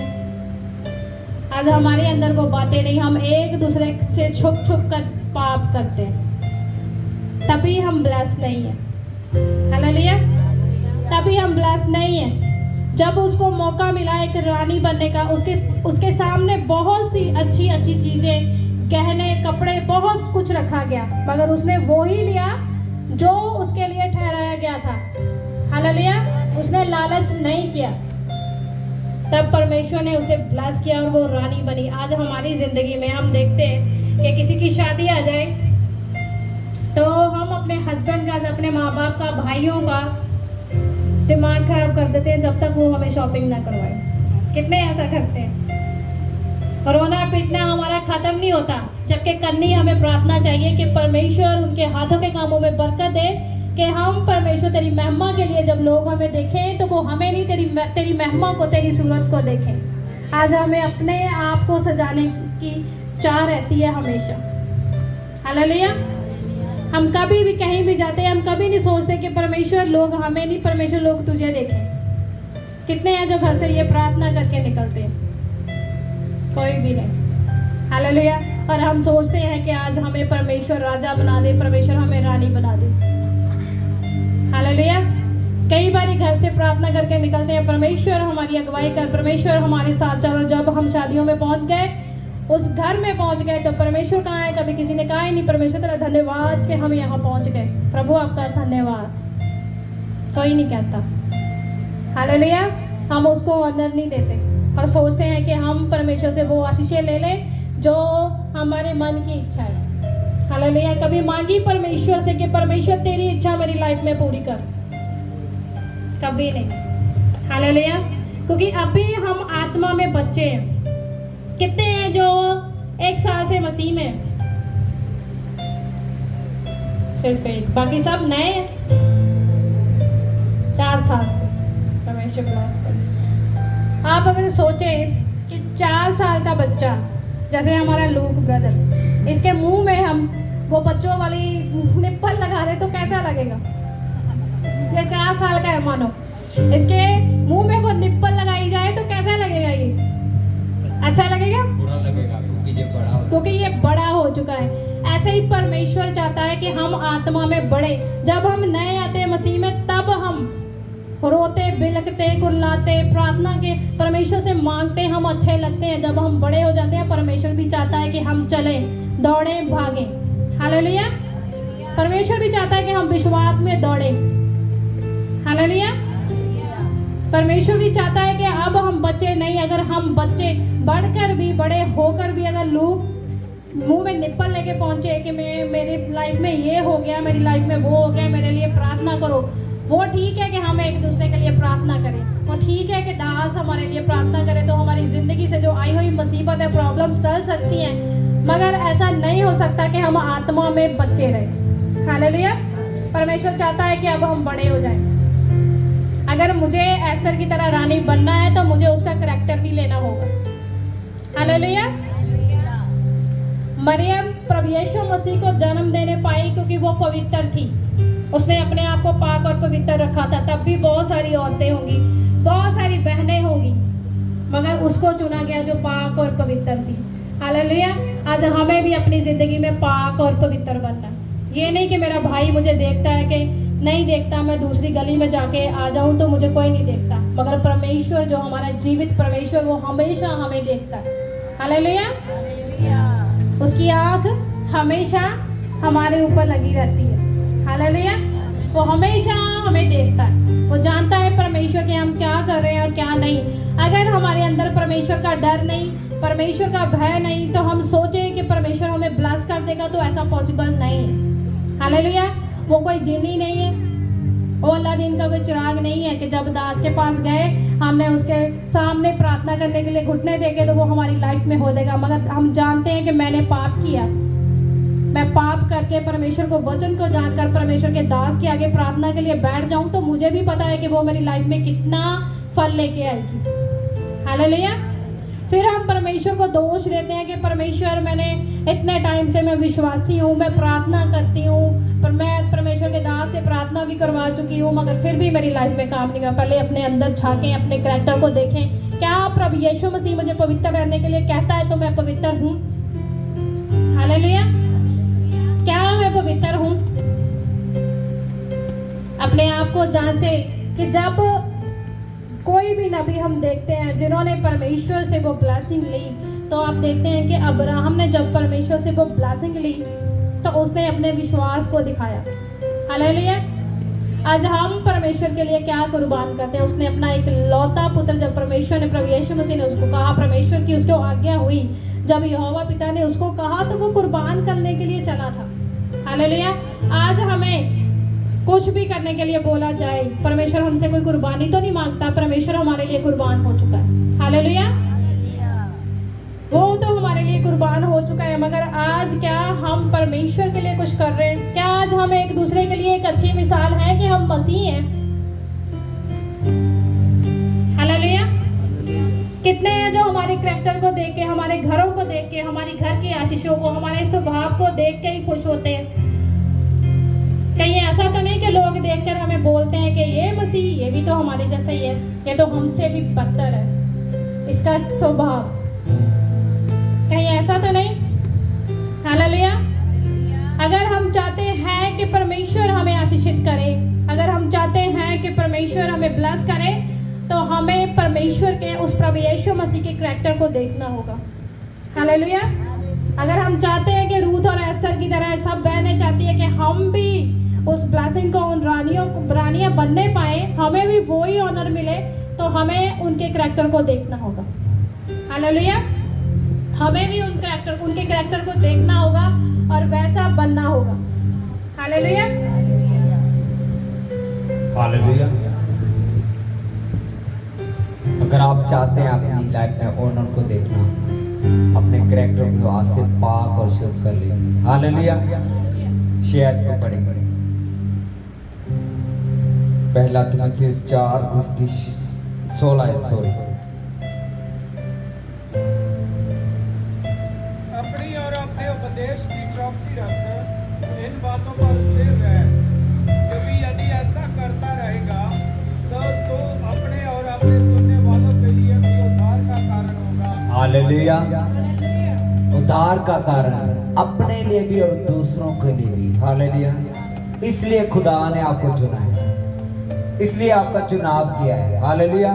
आज हमारे अंदर वो बातें नहीं, हम एक दूसरे से छुप छुप कर पाप करते हैं, तभी हम ब्लेस नहीं है, हालेलुया। तभी हम ब्लेस नहीं है। जब उसको मौका मिला एक रानी बनने का, उसके सामने बहुत सी अच्छी अच्छी चीज़ें, गहने, कपड़े, बहुत कुछ रखा गया, मगर उसने वो ही लिया जो उसके लिए ठहराया गया था, हालेलुया। उसने लालच नहीं किया, तब परमेश्वर ने उसे ब्लेस किया और वो रानी बनी। आज हमारी ज़िंदगी में हम देखते हैं कि किसी की शादी आ जाए तो हम अपने हस्बैंड का, अपने माँ बाप का, भाइयों का दिमाग खराब कर देते हैं जब तक वो हमें शॉपिंग ना करवाए। कितने ऐसा करते हैं? रोना पीटना हमारा खत्म नहीं होता, जबकि करनी हमें प्रार्थना चाहिए कि परमेश्वर उनके हाथों के कामों में बरकत दे, कि हम परमेश्वर तेरी महिमा के लिए जब लोग हमें देखें तो वो हमें नहीं, तेरी महिमा को, तेरी सूरत को देखें। आज हमें अपने आप को सजाने की चाह रहती है हमेशा, हालेलुया। हम कभी भी कहीं भी जाते हैं, हम कभी नहीं सोचते कि परमेश्वर लोग हमें नहीं, परमेश्वर लोग तुझे देखें। कितने हैं जो घर से ये प्रार्थना करके निकलते हैं? कोई भी नहीं, हालेलुया। और हम सोचते हैं कि आज हमें परमेश्वर राजा बना दे, परमेश्वर हमें रानी बना दे, हालेलुया। कई बार घर से प्रार्थना करके निकलते हैं, परमेश्वर हमारी अगुवाई कर, परमेश्वर हमारे साथ चल। और जब हम शादियों में पहुंच गए, उस घर में पहुंच गए, तो परमेश्वर कहाँ है? कभी किसी ने कहा ही नहीं परमेश्वर तेरा धन्यवाद कि हम यहाँ पहुंच गए, प्रभु आपका धन्यवाद, कोई नहीं कहता, हालेलुया। हम उसको ऑनर नहीं देते और सोचते हैं कि हम परमेश्वर से वो आशीषें ले लें जो हमारे मन की इच्छा है, हालेलुया। कभी मांगी परमेश्वर से कि परमेश्वर तेरी इच्छा मेरी लाइफ में पूरी कर? कभी नहीं, हालेलुया। क्योंकि अभी हम आत्मा में बच्चे हैं। कितने हैं जो 1 साल से मसीह में? सिर्फ एक, बाकी सब नए हैं 4 साल से। परमेश्वर ब्लेस करे। आप अगर सोचें कि 4 साल का बच्चा, जैसे हमारा लूक ब्रदर, इसके मुंह में हम वो बच्चों वाली निप्पल लगा रहे तो कैसा लगेगा? ये 4 साल का है मानो, इसके मुंह में वो निप्पल लगाई जाए तो कैसा लगेगा? ये अच्छा लगेगा? बुरा लगेगा, क्योंकि ये बड़ा हो चुका है। ऐसे ही परमेश्वर चाहता है कि हम आत्मा में बढ़े। जब हम नए आते हैं मसीह में, तब हम रोते, बिलखते, कुर्लाते, प्रार्थना के परमेश्वर से मांगते, हम अच्छे लगते हैं। जब हम बड़े हो जाते हैं, परमेश्वर भी चाहता है कि हम चलें, दौड़ें, भागें, हालेलुया। परमेश्वर भी चाहता है कि हम विश्वास में दौड़ें, हालेलुया। परमेश्वर भी चाहता है कि अब हम बच्चे नहीं, अगर हम बच्चे बढ़कर भी, बड़े होकर भी, अगर लोग मुंह में निप्पल लेके पहुंचे कि मेरी लाइफ में ये हो गया, मेरी लाइफ में वो हो गया, मेरे लिए प्रार्थना करो, वो ठीक है कि हम एक दूसरे के लिए प्रार्थना करें, वो ठीक है कि दास हमारे लिए प्रार्थना करें, तो हमारी ज़िंदगी से जो आई हुई मुसीबत है, प्रॉब्लम्स टल सकती हैं, मगर ऐसा नहीं हो सकता कि हम आत्मा में बच्चे रहें, हालेलुया। परमेश्वर चाहता है कि अब हम बड़े हो जाएं। अगर मुझे एस्टर की तरह रानी बनना है तो मुझे उसका करैक्टर भी लेना होगा, हालेलुया। मरियम प्रभु यीशु मसीह को जन्म देने पाई क्योंकि वो पवित्र थी, उसने अपने आप को पाक और पवित्र रखा था। तब भी बहुत सारी औरतें होंगी बहुत सारी बहनें होंगी, मगर उसको चुना गया जो पाक और पवित्र थी। हालेलुया। आज हमें भी अपनी ज़िंदगी में पाक और पवित्र बनना है। ये नहीं कि मेरा भाई मुझे देखता है कि नहीं देखता, मैं दूसरी गली में जाके आ जाऊं तो मुझे कोई नहीं देखता, मगर परमेश्वर जो हमारा जीवित परमेश्वर वो हमेशा हमें देखता है। हालेलुया। उसकी आँख हमेशा हमारे ऊपर लगी रहती है। हालेलुया। वो हमेशा हमें देखता है, वो जानता है परमेश्वर के हम क्या कर रहे हैं और क्या नहीं। अगर हमारे अंदर परमेश्वर का डर नहीं, परमेश्वर का भय नहीं, तो हम सोचें कि परमेश्वर हमें ब्लेस कर देगा, तो ऐसा पॉसिबल नहीं है। हालेलुया। वो कोई जिन्नी नहीं है, वो अल्लाह दिन का कोई चिराग नहीं है कि जब दास के पास गए हमने उसके सामने प्रार्थना करने के लिए घुटने देके तो वो हमारी लाइफ में हो जाएगा। मगर हम जानते हैं कि मैंने पाप किया, मैं पाप करके परमेश्वर को वचन को जानकर परमेश्वर के दास के आगे प्रार्थना के लिए बैठ जाऊं तो मुझे भी पता है कि वो मेरी लाइफ में कितना फल लेके आएगी। हालेलुया। फिर हम परमेश्वर को दोष देते हैं कि परमेश्वर मैंने इतने टाइम से मैं विश्वासी हूँ, मैं प्रार्थना करती हूँ, पर मैं परमेश्वर के दास से प्रार्थना भी करवा चुकी हूँ, मगर फिर भी मेरी लाइफ में काम नहीं हुआ। पहले अपने अंदर झांकें, अपने कैरेक्टर को देखें। क्या प्रभु यीशु मसीह मुझे पवित्र रहने के लिए कहता है तो मैं पवित्र हूँ? हालेलुया। क्या मैं पवित्र हूँ? अपने आप को जांचे कि जब कोई भी नबी हम देखते हैं जिन्होंने परमेश्वर से वो ब्लेसिंग ली, तो आप देखते हैं कि अब्राहम ने जब परमेश्वर से वो ब्लेसिंग ली तो उसने अपने विश्वास को दिखाया। हालेलुया। आज हम परमेश्वर के लिए क्या कुर्बान करते हैं? उसने अपना एक लौता पुत्र, जब परमेश्वर ने प्रभु यीशु मसीह ने उसको कहा, परमेश्वर की उसको आज्ञा हुई, जब यहोवा पिता ने उसको कहा तो वो कुर्बान करने के लिए चला था। हालेलुया। आज हमें कुछ भी करने के लिए बोला जाए, परमेश्वर हमसे कोई कुर्बानी तो नहीं मांगता, परमेश्वर हमारे लिए कुर्बान हो चुका है। हालेलुया। वो तो हमारे लिए कुर्बान हो चुका है, मगर आज क्या हम परमेश्वर के लिए कुछ कर रहे हैं? क्या आज हम एक दूसरे के लिए एक अच्छी मिसाल है कि हम मसीह हैं? हालेलुया। कितने हैं जो हमारे कैरेक्टर को देख के, हमारे घरों को देख के, हमारी घर की आशीषों को, हमारे स्वभाव को देख के ही खुश होते हैं? कहीं ऐसा तो नहीं कि लोग देखकर हमें बोलते हैं कि ये मसीह, ये भी तो हमारे जैसा ही है, ये तो हमसे भी बदतर है इसका स्वभाव। कहीं ऐसा तो नहीं? हालेलुया। अगर हम चाहते हैं कि परमेश्वर हमें आशीषित करे, अगर हम चाहते हैं कि परमेश्वर हमें ब्लेस करे, तो हमें परमेश्वर के उस प्रभु यीशु मसीह के कैरेक्टर को देखना होगा। हालेलुया। अगर हम चाहते हैं कि रूथ और एस्तर की तरह, सब बहनें चाहती है कि हम भी उस ब्लेसिंग को, उन रानियां बनने पाए, हमें भी वो ही ऑनर मिले, तो हमें उनके कैरेक्टर को देखना होगा। हालेलुया। हमें भी उनके कैरेक्टर को देखना होगा और वैसा बनना होगा। हालेलुया। हालेलुया। अगर आप चाहते हैं अपनी लाइफ में ओनर को देखना, अपने कैरेक्टर को आज से पाक और शुद्ध कर लें। हालेलुया। शायद को पढ़ेंगे पहला तीमुथियुस 4 उसकी 16। अपनी और अपने उपदेश की चौकसी रख, इन बातों पर स्थिर रह, क्योंकि यदि ऐसा करता रहेगा तो अपने और अपने सुनने वालों के लिए भी उद्धार का कारण होगा। हालेलुया। उद्धार का कारण अपने लिए भी और दूसरों के लिए भी। हालेलुया। इसलिए खुदा ने आपको चुना है, इसलिए आपका चुनाव किया है। हालेलुया।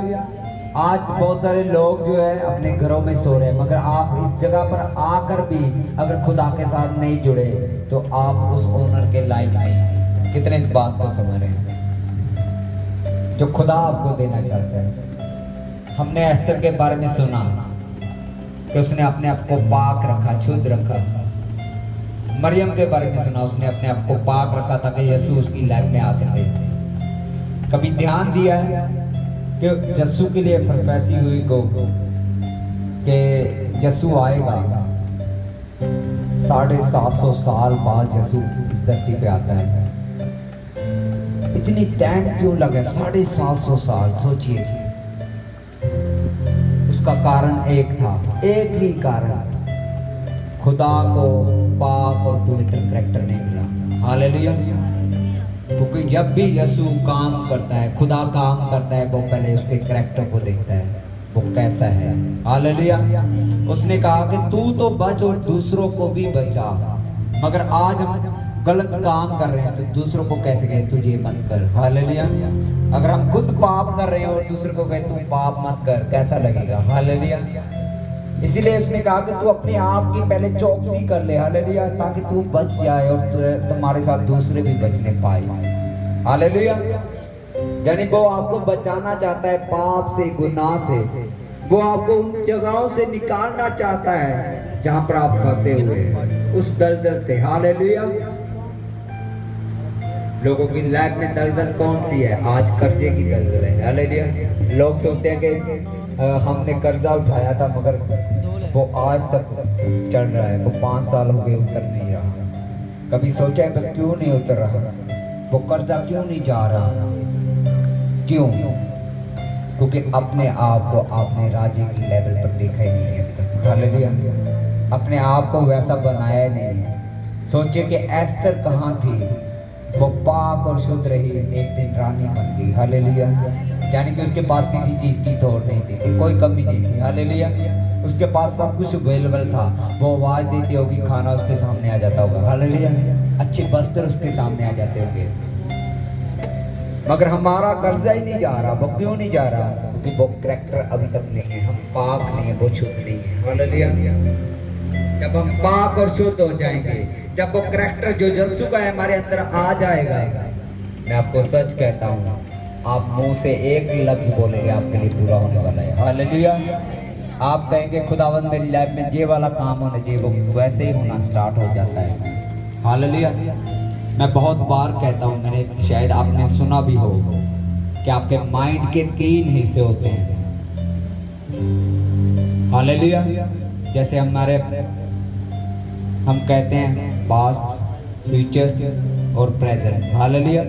आज बहुत सारे लोग जो है अपने घरों में सो रहे हैं, मगर आप इस जगह पर आकर भी अगर खुदा के साथ नहीं जुड़े तो आप उस ओनर के लायक नहीं। कितने इस बात को समझ रहे हैं जो खुदा आपको देना चाहता है? हमने एस्तर के बारे में सुना कि उसने अपने आप को पाक रखा, शुद्ध रखा। मरियम के बारे में सुना, उसने अपने आप को पाक रखा ताकि यीशु उसकी लाइफ में आ सके। कभी ध्यान दिया है कि यीशु के लिए प्रोफेसी हुई को कि यीशु आएगा, 750 साल बाद यीशु इस धरती पे आता है। इतनी टाइम क्यों लगे? 750 साल। सोचिए, उसका कारण एक था, एक ही कारण, खुदा को पाक और पवित्र कैरेक्टर नहीं मिला। हालेलुया। क्योंकि जब भी यीशु काम करता है, खुदा काम करता है, वो पहले उसके करैक्टर को देखता है, वो कैसा है। हालेलुया। उसने कहा कि तू तो बच और दूसरों को भी बचा। मगर आज हम गलत काम कर रहे हैं तो दूसरों को कैसे कहें तुझे मत कर। हालेलुया। अगर हम खुद पाप कर रहे हैं और दूसरों को कहें तू पाप मत कर, कैसा लगेगा। हालेलुया। इसीलिए उसने कहा कि तू अपने आप की पहले चौकसी कर ले। हालेलुया। ताकि तू बच जाए और तुम्हारे साथ दूसरे भी बचने पाए। हालेलुया। यानी वो आपको बचाना चाहता है पाप से, गुनाह से। वो आपको उन जगहों से निकालना चाहता है जहां पर आप फंसे हुए हैं, उस दलदल से। हालेलुया। लोगों की लाइफ में दलदल कौन सी है? आज कर्जे की दलदल है। हालेलुया। लोग सोचते हैं कि हमने कर्जा उठाया था मगर वो आज तक चल रहा है, वो 5 साल हो गए उतर नहीं रहा। कभी सोचा है पर क्यों नहीं उतर रहा? वो कर्जा क्यों नहीं जा रहा? क्यों? क्योंकि अपने आप को आपने राजे की लेवल पर देखा ही नहीं है अभी तक। हालेलुया। अपने आप को वैसा बनाया ही नहीं है। सोचिए कि एस्तर कहाँ थी? वो पाक और शुद्ध रही, एक दिन रानी बन गई। हालेलुया। यानी कि उसके पास किसी चीज की तोड़ नहीं थी, कोई कमी नहीं थी। हालेलुया। उसके पास सब कुछ अवेलेबल था। वो आवाज देती होगी, खाना उसके सामने आ जाता होगा। हालेलुया। अच्छे वस्त्र उसके सामने आ जाते होंगे। मगर हमारा कर्जा ही नहीं जा रहा। वो क्यों नहीं जा रहा? क्योंकि वो करैक्टर अभी तक नहीं है। हम पाक नहीं है, वो शुद्ध नहीं है। हालेलुया। जब हम पाक और शुद्ध हो जाएंगे, जब वो करैक्टर जो यीशु का है हमारे अंदर आ जाएगा, मैं आपको सच कहता हूँ, आप मुंह से एक लफ्ज बोलेंगे आपके लिए पूरा होने वाला है। हालेलुया। आप कहेंगे खुदावंद मेरी लाइफ में ये वाला काम होना चाहिए, वो वैसे ही होना स्टार्ट हो जाता है। हालेलुया। मैं बहुत बार कहता हूँ, मैंने शायद आपने सुना भी हो कि आपके माइंड के 3 हिस्से होते हैं। हालेलुया। जैसे हम कहते हैं पास्ट, फ्यूचर और प्रेजेंट। हालेलुया।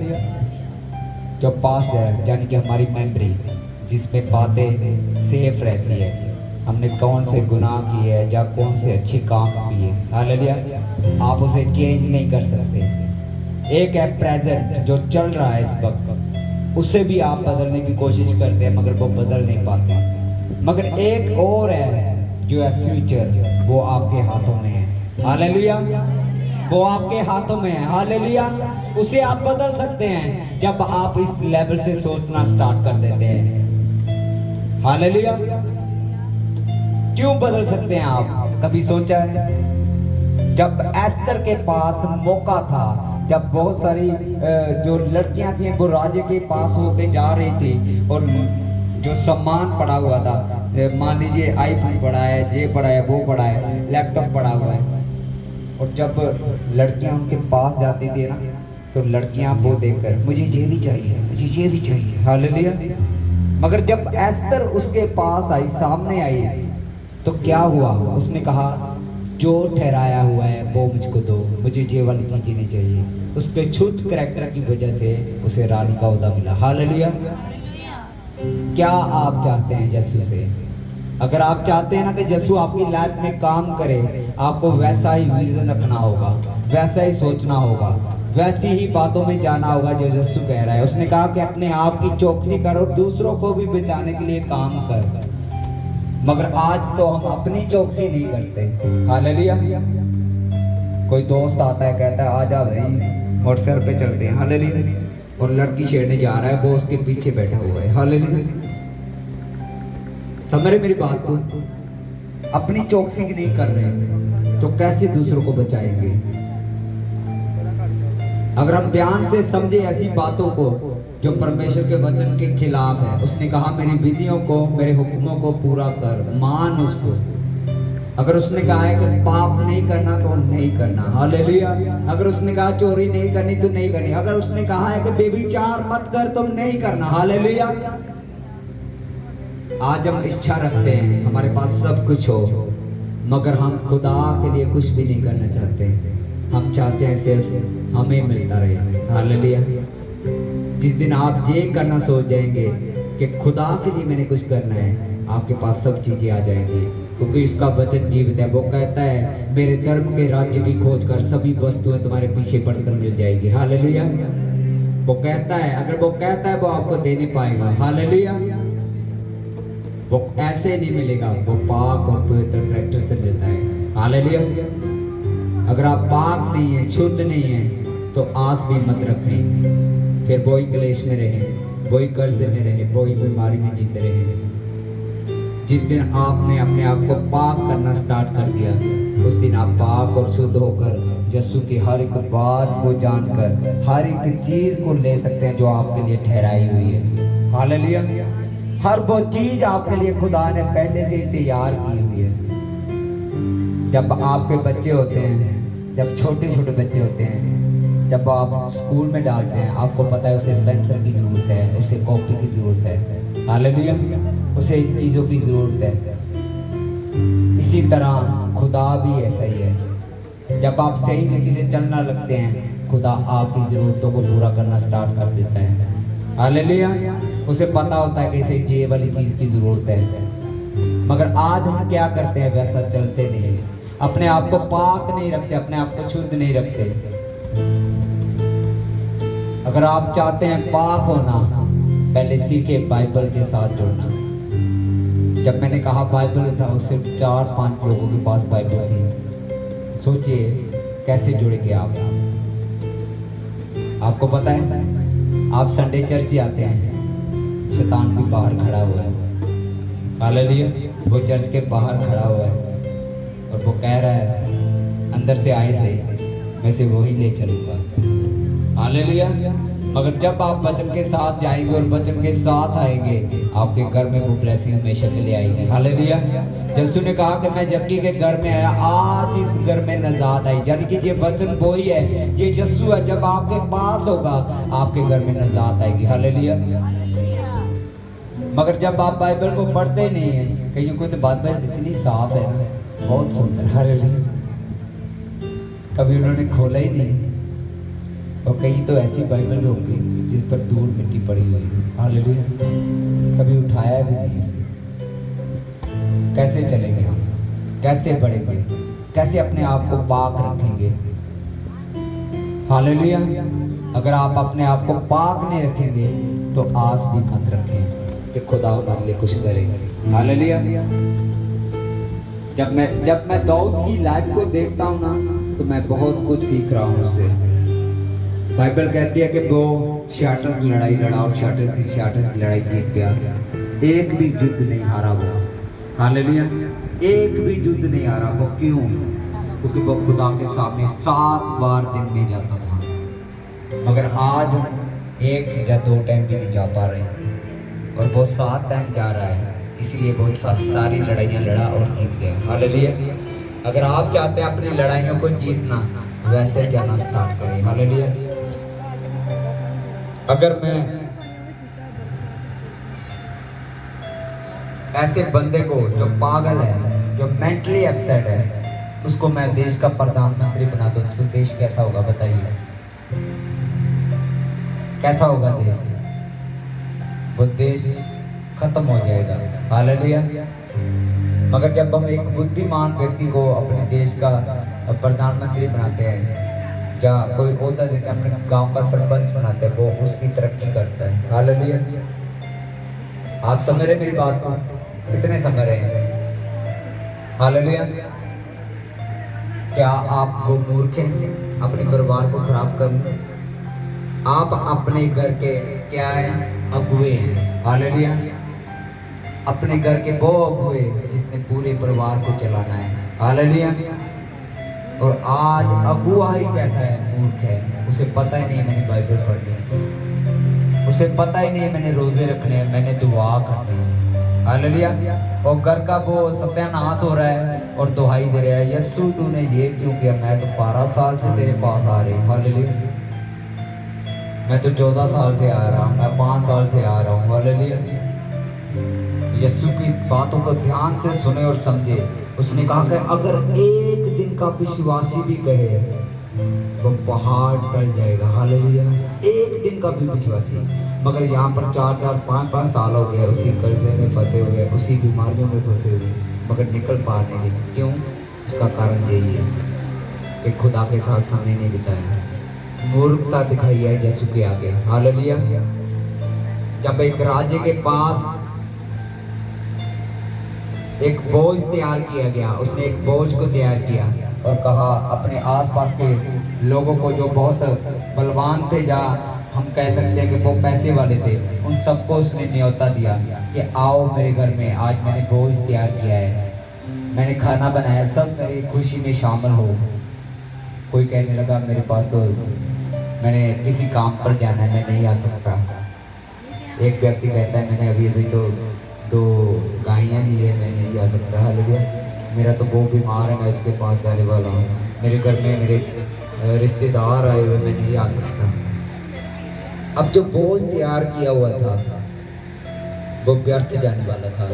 जो पास्ट है यानी कि हमारी मेमोरी, जिसमें बातें सेफ रहती है, हमने कौन से गुनाह किए हैं या कौन से अच्छे काम किए। हालेलुया। आप उसे चेंज नहीं कर सकते। एक है प्रेजेंट जो चल रहा है इस वक्त, उसे भी आप बदलने की कोशिश करते हैं मगर वो बदल नहीं पाते। मगर एक और है जो है फ्यूचर, वो आपके हाथों में है। हालेलुया। वो आपके हाथों में है। हालेलुया। उसे आप बदल सकते हैं जब आप इस लेवल से सोचना स्टार्ट कर देते हैं। हालेलुया। क्यों बदल सकते हैं आप? कभी सोचा है? जब एस्तर के पास मौका था, जब बहुत सारी जो लड़कियां थी वो राजे के पास होके जा रही थी और जो सामान पड़ा हुआ था, मान लीजिए आईफोन पड़ा है, ये पड़ा है, वो पड़ा है, लैपटॉप पड़ा हुआ है, और जब लड़कियां उनके पास जाती थी ना तो लड़कियां वो देखकर मुझे ये भी चाहिए, मुझे ये भी चाहिए। हालेलुया। मगर जब एस्तर उसके पास आई, सामने आई, तो क्या हुआ? उसने कहा जो ठहराया हुआ है वो मुझको दो, मुझे ये वाली चीजें नहीं चाहिए। उसके शुद्ध करैक्टर की वजह से उसे रानी का ओहदा मिला। हालेलुया। क्या आप चाहते हैं यीशु से? अगर आप चाहते हैं ना कि यीशु आपकी लाइफ में काम करे, आपको वैसा ही विजन रखना होगा, वैसा ही सोचना होगा, वैसी ही बातों में जाना होगा जो यीशु कह रहा है। उसने कहा कि अपने आप की चौकसी करो, दूसरों को भी बचाने के लिए काम कर। मगर आज तो हम अपनी चौकसी नहीं करते। हालेलुया। कोई दोस्त आता है, कहता है आजा भाई मोटरसाइकिल पे चलते हैं। हालेलुया। और लड़की छेड़ने जा रहा है, वो उसके पीछे बैठा हुआ है। हालेलुया। समझ रहे मेरी बात को? अपनी चौकसी नहीं कर रहे तो कैसे दूसरों को बचाएंगे? अगर हम ध्यान से समझे ऐसी बातों को जो परमेश्वर के वचन के खिलाफ है। उसने कहा मेरी विधियों को, मेरे हुक्मों को पूरा कर, मान उसको। अगर उसने कहा है कि पाप नहीं करना तो नहीं करना। हालेलुया। अगर उसने कहा चोरी नहीं करनी तो नहीं करनी। अगर उसने कहा है कि बेविचार मत कर तो नहीं करना। हालेलुया। आज हम इच्छा रखते हैं हमारे पास सब कुछ हो, मगर हम खुदा के लिए कुछ भी नहीं करना चाहते। हम चाहते हैं सिर्फ हमें मिलता रहे। हालेलुया। जिस दिन आप ये करना सोच जाएंगे कि खुदा के लिए मैंने कुछ करना है, आपके पास सब चीजें आ जाएंगी, क्योंकि उसका वचन जीवित है। वो कहता है मेरे धर्म के राज्य की खोज कर, सभी वस्तुएं तुम्हारे पीछे पड़कर मिल जाएगी। हालेलुया। वो कहता है, अगर वो कहता है वो आपको दे नहीं पाएगा। हालेलुया। वो ऐसे नहीं मिलेगा, वो पाक और पवित्र कैरेक्टर से मिलता है। हालेलुया। अगर आप पाक नहीं है, शुद्ध नहीं है, तो आस भी मत रखें, फिर वही क्लेश में रहे, वही कर्ज में रहे, वही बीमारी में जीते रहे। जिस दिन आपने अपने आप को पाक करना स्टार्ट कर दिया, उस दिन आप पाक और शुद्ध होकर यीशु की हर एक बात को जानकर हर एक चीज को ले सकते हैं जो आपके लिए ठहराई हुई है। हालेलुया। हर वो चीज आपके लिए खुदा ने पहले से ही तैयार की हुई है। जब आपके बच्चे होते हैं, जब छोटे छोटे बच्चे होते हैं, जब आप स्कूल में डालते हैं, आपको पता है उसे पेंसिल की जरूरत है, उसे कॉपी की जरूरत है। हालेलुया। उसे इन चीजों की जरूरत है। इसी तरह खुदा भी ऐसा ही है। जब आप सही रीति से चलना लगते हैं, खुदा आपकी जरूरतों को पूरा करना स्टार्ट कर देता है। हालेलुया। उसे पता होता है कि इसे ये वाली चीज की जरूरत है। मगर आज हम क्या करते हैं, वैसा चलते नहीं, अपने आप को पाक नहीं रखते, अपने आप को शुद्ध नहीं रखते। अगर आप चाहते हैं पाक होना, पहले सीखे बाइबल के साथ जुड़ना। जब मैंने कहा बाइबल उठाओ, सिर्फ 4-5 लोगों के पास बाइबल थी। सोचिए कैसे जुड़ेंगे आप। आपको पता है, आप संडे चर्च आते हैं, शैतान भी बाहर खड़ा हुआ है। हालेलुया। वो चर्च के बाहर खड़ा हुआ है और वो कह रहा है, अंदर से आए से मैं से वही ले चलूंगा। हालेलुया। मगर जब आप वचन के साथ जाएंगे और वचन के साथ आएंगे, आपके घर में वो ब्लेसिंग हमेशा के लिए आएगी। हालेलुया। यीशु ने कहा कि मैं जक्की के घर में आया, आज इस घर में नजात आई। यानी कि ये वचन वो ही है, ये यीशु है। जब आपके पास होगा, आपके घर में नजात आएगी। हालेलुया। मगर जब आप बाइबल को पढ़ते नहीं है, कहीं कोई तो बाइबल इतनी साफ है, बहुत सुंदर। हालेलुया। कभी उन्होंने खोला ही नहीं। और कई तो ऐसी बाइबल भी होंगी जिस पर धूल मिट्टी पड़ी हुई है। हालेलुया। कभी उठाया भी नहीं उसे। कैसे चलेंगे हम, कैसे बढ़ेंगे, कैसे अपने आप को पाक रखेंगे। हालेलुया। अगर आप अपने आप को पाक नहीं रखेंगे तो आस भी मत रखें कि खुदा हमारे लिए कुछ करे। हालेलुया। जब मैं दाऊद की लाइफ को देखता हूँ ना, तो मैं बहुत कुछ सीख रहा हूँ उससे। बाइबल कहती है कि वो 66 लड़ाई लड़ा और 66 की लड़ाई जीत गया। एक भी युद्ध नहीं हारा वो। हालेलुया। एक भी युद्ध नहीं हारा वो। क्यों? क्योंकि वो खुदा के सामने 7 बार दिन में जाता था। मगर आज 1 या 2 टाइम भी नहीं जा पा रहे, और वो 7 टाइम जा रहा है। इसलिए वो सारी लड़ाइयाँ लड़ा और जीत गया। हालेलुया। अगर आप चाहते हैं अपनी लड़ाइयों को जीतना, वैसे जाना स्टार्ट करें। हालेलुया। अगर मैं ऐसे बंदे को जो पागल है, जो मेंटली अपसेट है, उसको मैं देश का प्रधानमंत्री बना दूं, तो देश कैसा होगा बताइए? कैसा होगा देश? वो देश खत्म हो जाएगा। हालेलुया। मगर जब हम एक बुद्धिमान व्यक्ति को अपने देश का प्रधानमंत्री बनाते हैं, जहाँ कोई ओहदा देते हैं, अपने गांव का सरपंच बनाते हैं, वो उसकी तरक्की करता है। हालेलुया। आप समझ रहे मेरी बात को? कितने समझ रहे हैं? हालेलुया। क्या आप वो मूर्ख हैं अपने परिवार को खराब करने? आप अपने घर के क्या हैं? अगुए हैं। हालेलुया। अपने घर के वो अगुए जिसने पूरे परिवार को चलाना है। हालेलुया। और आज अगुआ ही कैसा है? मूर्ख है। उसे पता ही नहीं मैंने बाइबल पढ़नी है, उसे पता ही नहीं मैंने रोजे रखने हैं, मैंने दुआ करनी है। हालेलुया। और घर का वो सत्यानाश हो रहा है और दुहाई दे रहा है, यीशु तूने ये क्यों किया? मैं तो 12 साल से तेरे पास आ रही हूँ। हालेलुया। मैं तो 14 साल से आ रहा हूँ, मैं 5 साल से आ रहा हूँ। हालेलुया। यीशु की बातों को ध्यान से सुने और समझे। उसने कहा कि अगर एक दिन का विश्वासी भी कहे, वो पहाड़ टल जाएगा। हालेलुया। एक दिन का भी विश्वासी। मगर यहाँ पर 4-4, 5-5 साल हो गए उसी कर्जे में फंसे हुए, उसी बीमारियों में फंसे हुए, मगर निकल पा नहीं रहे। क्यों? उसका कारण यही है कि खुदा के साथ समय नहीं बिताया। मूर्खता दिखाई है यीशु के आगे। हालेलुया। जब एक राजे के पास एक बोझ तैयार किया गया, उसने एक बोझ को तैयार किया और कहा अपने आसपास के लोगों को जो बहुत बलवान थे, या हम कह सकते हैं कि वो पैसे वाले थे, उन सबको उसने न्योता दिया कि आओ मेरे घर में, आज मैंने बोझ तैयार किया है, मैंने खाना बनाया, सब मेरी खुशी में शामिल हो। कोई कहने लगा मेरे पास तो, मैंने किसी काम पर जाना है, मैं नहीं आ सकता। एक व्यक्ति कहता है मैंने अभी अभी तो 2 गायें ली है, मैं नहीं आ सकता। हालेलुया। मेरा तो वो बीमार है, मैं उसके पास जाने वाला हूँ, मेरे घर में मेरे रिश्तेदार आए हुए, मैं नहीं आ सकता। अब जो बोझ तैयार किया हुआ था वो व्यर्थ जाने वाला था।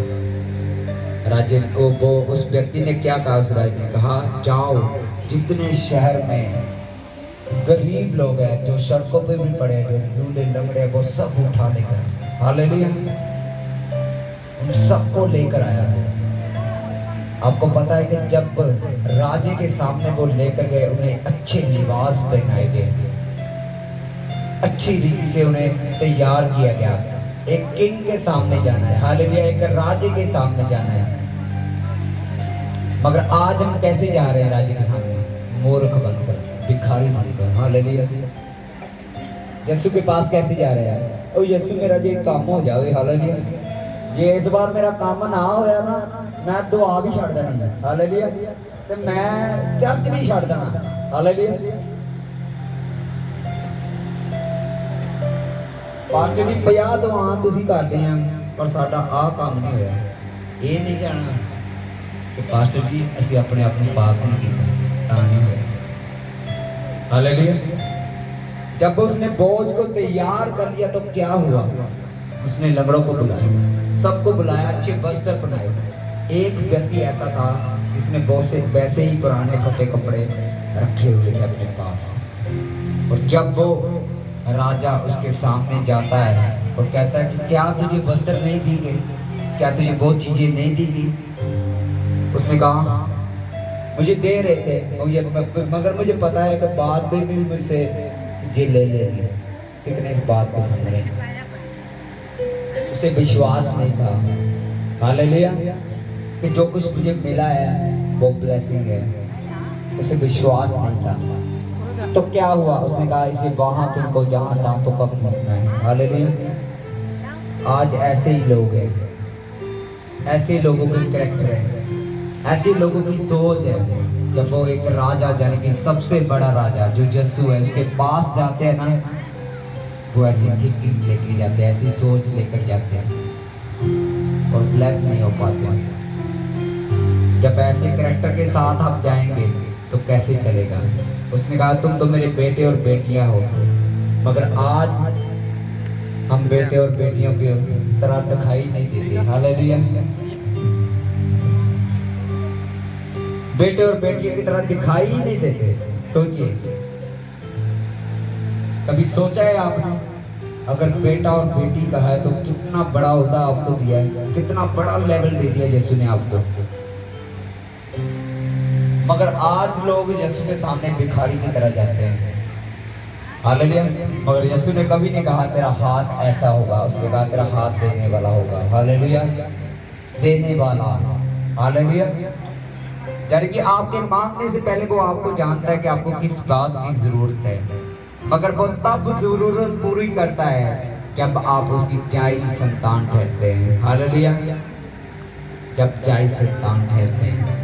राजे वो उस व्यक्ति ने क्या कहा, उस राज ने कहा जाओ, जितने शहर में गरीब लोग हैं, जो सड़कों पे भी पड़े, जो लूले लंगड़े, वो सब उठा लेकर, हालेलुया, उन सबको लेकर आया। आपको पता है कि जब राजे के सामने वो लेकर गए, उन्हें अच्छे लिबास पहनाए गए, अच्छी रीति से उन्हें तैयार किया गया। एक किंग के सामने जाना है, हालेलुया, एक राजे के सामने जाना है। मगर आज हम कैसे जा रहे हैं राजे के सामने? मूर्ख बनकर, भिखारी बनकर। हालेलुया। यीशु के पास कैसे जा रहे हैं? ओ यीशु मेरा जो काम हो जाए, हालेलुया, जे इस बार मेरा काम ना होया ना, मैं दुआ भी छड़ देनी है, हालेलुया, ते मैं चर्च भी छड़ देना, हालेलुया। पास्टर जी 50 दुआं तुसी कर लिया पर साडा आ काम नहीं होया। ये नहीं कहना कि पास्टर जी असी अपने आप को पाक नहीं किया, तां नहीं होया। हालेलुया। जब उसने बोझ को तैयार कर लिया तो क्या हुआ? उसने लंगड़ों को बुलाया, सबको बुलाया, अच्छे वस्त्र पहनाए। एक व्यक्ति ऐसा था जिसने बहुत से वैसे ही पुराने फटे कपड़े रखे हुए थे अपने पास, और जब वो राजा उसके सामने जाता है और कहता है कि क्या तुझे वस्त्र नहीं दी गई, क्या तुझे वो चीजें नहीं दी गई? उसने कहा मुझे दे रहे थे, मगर मुझे पता है कि बाद में भी मुझसे ये ले लेंगे। कितने इस बात को सुन रहे हैं? उसे विश्वास नहीं था, हालेलुया, कि जो कुछ मुझे मिला है वो ब्लेसिंग है। उसे विश्वास नहीं था। तो क्या हुआ? उसने कहा इसे वहां फेंको जहां दांतों का पीसना है। हालेलुया। आज ऐसे ही लोग हैं, ऐसे लोगों के कैरेक्टर है, ऐसे लोगों की सोच है। जब वो एक राजा, यानी कि सबसे बड़ा राजा जो यीशु है, उसके पास जाते हैं ना, वो ऐसी थिंकिंग लेके जाते हैं, ऐसी सोच लेकर जाते हैं और ब्लेस नहीं हो पाते। जब ऐसे कैरेक्टर के साथ आप जाएंगे तो कैसे चलेगा? उसने कहा तुम तो मेरे बेटे और बेटियां हो, मगर आज हम बेटे और बेटियों की तरह दिखाई नहीं देते। हालेलुया। बेटे और बेटियों की तरह दिखाई ही नहीं देते। सोचिए, कभी सोचा है आपने, अगर बेटा और बेटी का है तो कितना बड़ा ओहदा आपको दिया है, कितना बड़ा लेवल दे दिया यीशु ने आपको। मगर आज लोग यीशु के सामने भिखारी की तरह जाते हैं। हालेलुया। मगर यीशु ने कभी नहीं कहा तेरा हाथ ऐसा होगा, उसने कहा तेरा हाथ देने वाला होगा। हालेलुया। देने वाला, हालेलुया। यानी कि आपके मांगने से पहले वो आपको जानता है कि आपको किस बात की जरूरत है, मगर वो तब जरूरत पूरी करता है जब आप उसकी जायज संतान ठहरते हैं। हालेलुया। जब जायज संतान ठहरते हैं।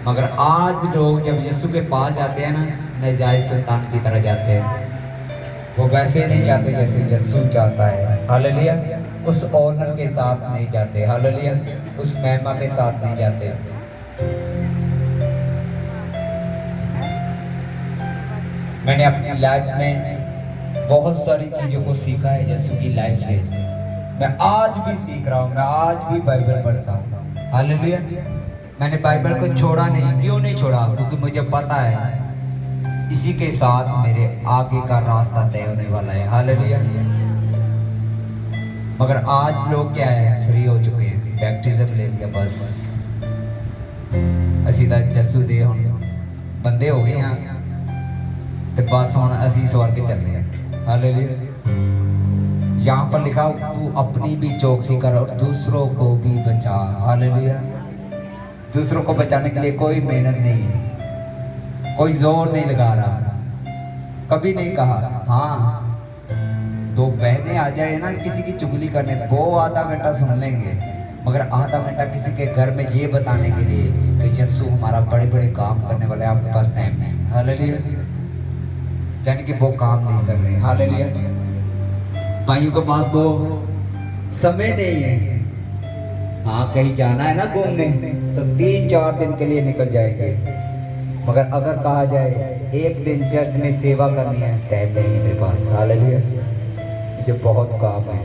मगर आज लोग जब यीशु के पास जाते हैं ना, नाजायज संतान की तरह जाते हैं। वो वैसे नहीं जाते जैसे यीशु चाहता है। हालेलुया। उस ऑनर के साथ नहीं जाते। हालेलुया। उस महिमा के साथ नहीं जाते। मैंने अपनी लाइफ में बहुत सारी चीज़ों को सीखा है यीशु की लाइफ से। मैं आज भी सीख रहा हूँ, मैं आज भी बाइबल पढ़ता हूँ। हालेलुया। मैंने बाइबल को छोड़ा नहीं। क्यों नहीं छोड़ा? क्योंकि मुझे पता है इसी के साथ मेरे आगे का रास्ता तय होने वाला है। हालेलुया। मगर आज लोग क्या है, फ्री हो चुके हैं, बैप्टिज्म ले लिया, बस ਅਸੀਂ ਤਾਂ ਜੱਸੂ ਦੇ ਹੁਣ ਬੰਦੇ ਹੋ ਗਏ ਹਾਂ। तो बस हुण असीं स्वर्ग चले हैं। हालेलुया। यहाँ पर लिखा तू अपनी भी चौकसी कर और दूसरों को भी बचा। हालेलुया। दूसरों को बचाने के लिए कोई मेहनत नहीं है, कोई जोर नहीं लगा रहा। कभी नहीं कहा हाँ दो बहनें आ जाए ना किसी की चुगली करने, वो आधा घंटा सुन लेंगे, मगर आधा घंटा किसी के घर में ये बताने के लिए कि यीशु हमारा बड़े बड़े काम करने वाला है, आपके पास टाइम नहीं। हालेलुया। यानी कि वो काम नहीं कर रहे। हालेलुया। भाइयों के पास वो समय नहीं है। हाँ कहीं जाना है ना घूमने तो 3-4 दिन के लिए निकल जाएंगे, मगर अगर कहा जाए एक दिन चर्च में सेवा करनी है, टाइम नहीं है मेरे पास। हालेलुया। मुझे बहुत काम है।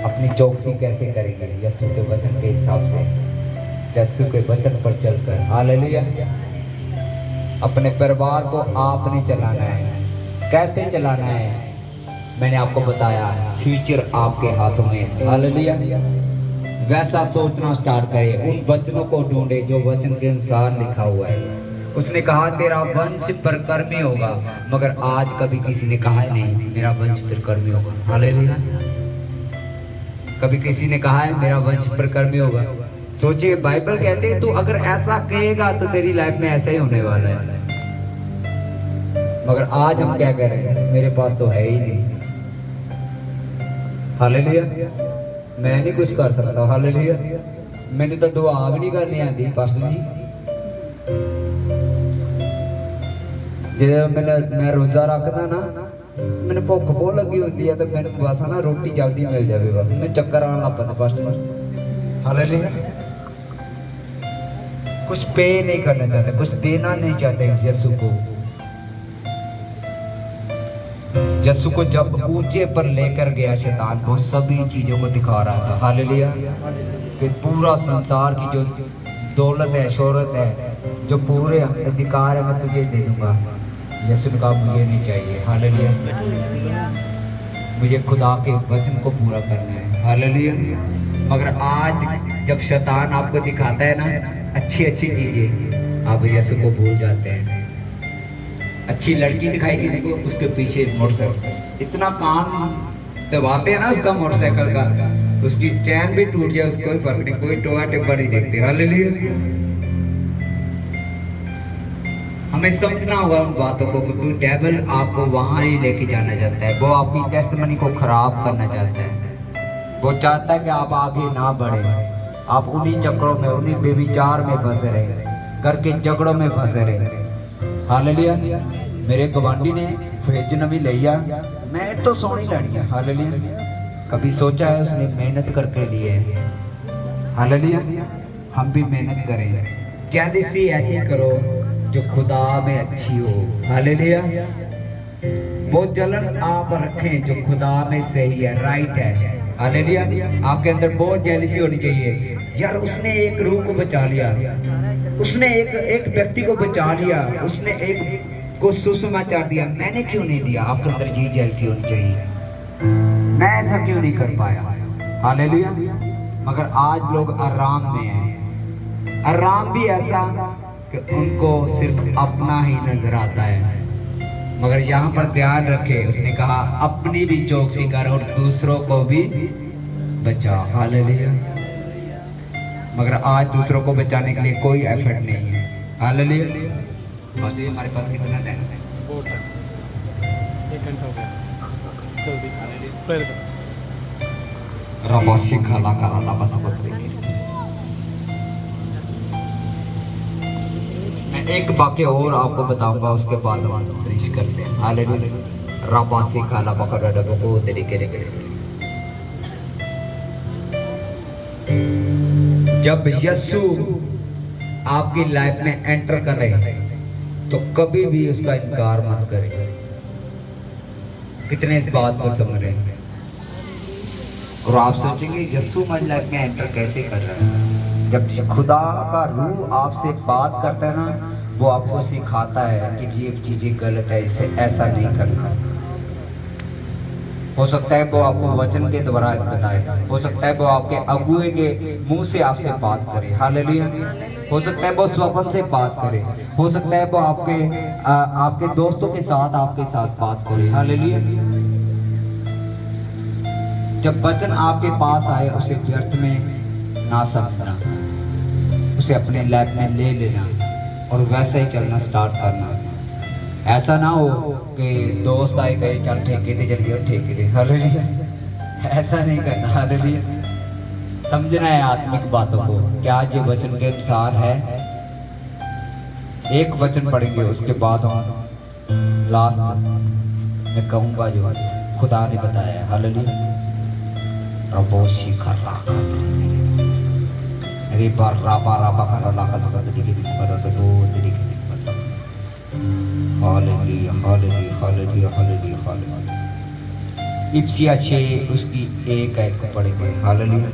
अपनी चौकसी कैसे करेंगे? यीशु के वचन के हिसाब से, यीशु के वचन पर चलकर। हालेलुया। अपने परिवार को आपने चलाना है। कैसे चलाना है मैंने आपको बताया, फ्यूचर आपके हाथों में है। हालेलुया। वैसा सोचना स्टार्ट करें, उन वचनों को ढूंढे जो वचन के अनुसार लिखा हुआ है। उसने कहा तेरा वंश परकर्मी होगा, मगर आज कभी किसी ने कहा है नहीं मेरा वंश परकर्मी होगा। हालेलुया। कभी किसी ने कहा है मेरा वंश परकर्मी होगा? सोचिए बाइबल कहते हैं तू अगर ऐसा कहेगा तो तेरी लाइफ में ऐसा ही होने वाला है, मगर आज हम क्या कह रहे हैं? मेरे पास तो है ही नहीं। हालेलुया। मैं नहीं कुछ कर सकता। हालेलुया। मैंने तो दुआ भी नहीं करनी आती पास्टर जी। मैं रोजा रखदा ना, मैंने भुख बहुत लगी होती है तो मैंने बस ना रोटी जल्दी मिल जाए, बस मैं चक्कर आने लग पैंदा पास्टर। हालेलुया। कुछ पे नहीं करना चाहते, कुछ देना नहीं चाहते यीशु को। यीशु को जब ऊंचे पर लेकर गया शैतान, वो सभी चीजों को दिखा रहा था। हालेलुया। कि पूरा संसार की जो दौलत है, शोहरत है, जो पूरे अधिकार है मैं तुझे दे दूंगा। यीशु ने कहा मुझे नहीं चाहिए। हालेलुया। मुझे खुदा के वचन को पूरा करना है। हालेलुया। मगर आज जब शैतान आपको दिखाता है ना अच्छी अच्छी चीजें, आप यीशु को भूल जाते हैं। अच्छी लड़की दिखाई किसी को, उसके पीछे मोटरसाइकिल, इतना कान दबाते हैं ना उसका मोटरसाइकिल का, उसकी चैन भी टूट जाए उसको कोई फर्क नहीं, कोई टोआ टिप्पा नहीं देखते। हालेलुया। हमें समझना होगा उन बातों को, क्योंकि डेविल आपको वहां ही लेके जाना चाहता है। वो आपकी टेस्टमनी को खराब करना चाहता है। वो चाहता है कि आप आगे ना बढ़े, आप उन्हीं चक्रों में, उन्हीं बेविचार में फंसे रहे, घर के झगड़ों में फंसे रहे। हालेलुया। मेरे गवांडी ने फ्रिज नवी लिया, मैं तो सोनी लड़ी है। हालेलुया। कभी सोचा है उसने मेहनत करके लिए? हालेलुया। हम भी मेहनत करें, जेलसी ऐसी करो जो खुदा में अच्छी हो। हालेलुया। वो जलन आप रखें जो खुदा में सही है, राइट है। हालेलुया। आपके अंदर बहुत जेलसी होनी चाहिए। यार उसने एक रूह को बचा लिया, उसने एक व्यक्ति को बचा लिया, उसने एक को सुसमाचार दिया, मैंने क्यों नहीं दिया? आपके अंदर ये जेलसी होनी चाहिए, मैं ऐसा क्यों नहीं कर पाया? हालेलुया। मगर आज लोग आराम में हैं। आराम भी ऐसा कि उनको सिर्फ अपना ही नजर आता है। मगर यहाँ पर ध्यान रखे, उसने कहा अपनी भी चौकसी कर और दूसरों को भी बचा। हालेलुया। मगर आज दूसरों को बचाने के लिए कोई एफर्ट नहीं है। हालेलुया। बस ये हमारे पास कितना टाइम है? 1 घंटा हो गया। जल्दी रबासी खाला खाला लबा सब। मैं एक वाक्य और आपको बताऊंगा, उसके बाद हम फिनिश करते हैं। हालेलुया। रबासी खाला बकरा डबो तरीके रे। जब यीशु आपकी लाइफ में एंटर कर रहे हैं तो कभी भी उसका इनकार मत करें। कितने इस बात को समझ रहे हैं? और आप सोचेंगे यीशु हमारी लाइफ में एंटर कैसे कर रहा है? जब खुदा का रूह आपसे बात करता है ना, वो आपको सिखाता है कि ये चीजें गलत है, इसे ऐसा नहीं करना। हो सकता है वो आपको वचन के द्वारा बताए, हो सकता है वो आपके अगुए के मुंह से आपसे बात करे। हालेलुया। हो सकता है वो स्वप्न से बात करे, हो सकता है वो आपके दोस्तों के साथ आपके साथ बात करे। हालेलुया। जब वचन आपके पास आए उसे व्यर्थ में ना समझना, उसे अपने लाइफ में ले लेना और वैसे ही चलना स्टार्ट करना। ऐसा ना हो कि दोस्त आए गए चल ठेके दे चलिए ठेके दे। हालेलुया। ऐसा नहीं करना। हालेलुया। समझना है आत्मिक बातों को, क्या ये वचन के अनुसार है। एक वचन पढ़ेंगे उसके बाद हम लास्ट मैं कहूँगा जो खुदा ने बताया। हालेलुया। रबो शिखर राखा रे बार राबा राबा कर लाका तक दिखे पर दो दिखे पर। Hallelujah hallelujah hallelujah hallelujah hallelujah. इब्सिया 6 उसकी 1 आयत को पढ़ेंगे। हालेलुया।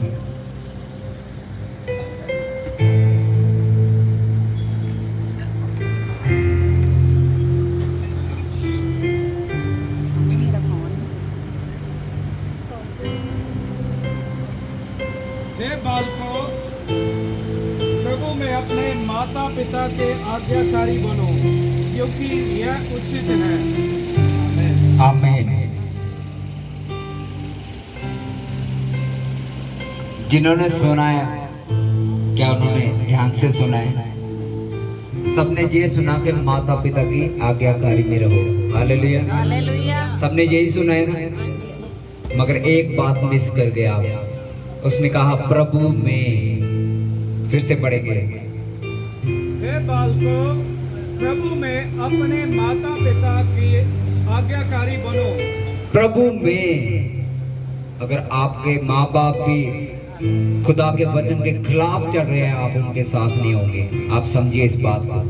हे बालकों, प्रभु में अपने माता पिता के आज्ञाकारी बनो, क्योंकि यह उचित है। आमीन। जिन्होंने सुना है, क्या उन्होंने ध्यान से सुना है? सबने ये सुना कि माता पिता की आज्ञाकारी में रहो। Hallelujah hallelujah. सबने यही सुना है ना, मगर एक बात मिस कर गया। उसने कहा प्रभु में। फिर से पढ़ेंगे। हे बालकों, प्रभु में अपने माता पिता की आज्ञाकारी बनो। प्रभु में। अगर आपके माँ बाप भी खुदा के वचन के खिलाफ चल रहे हैं, आप उनके साथ नहीं होंगे। आप समझिए इस बात को।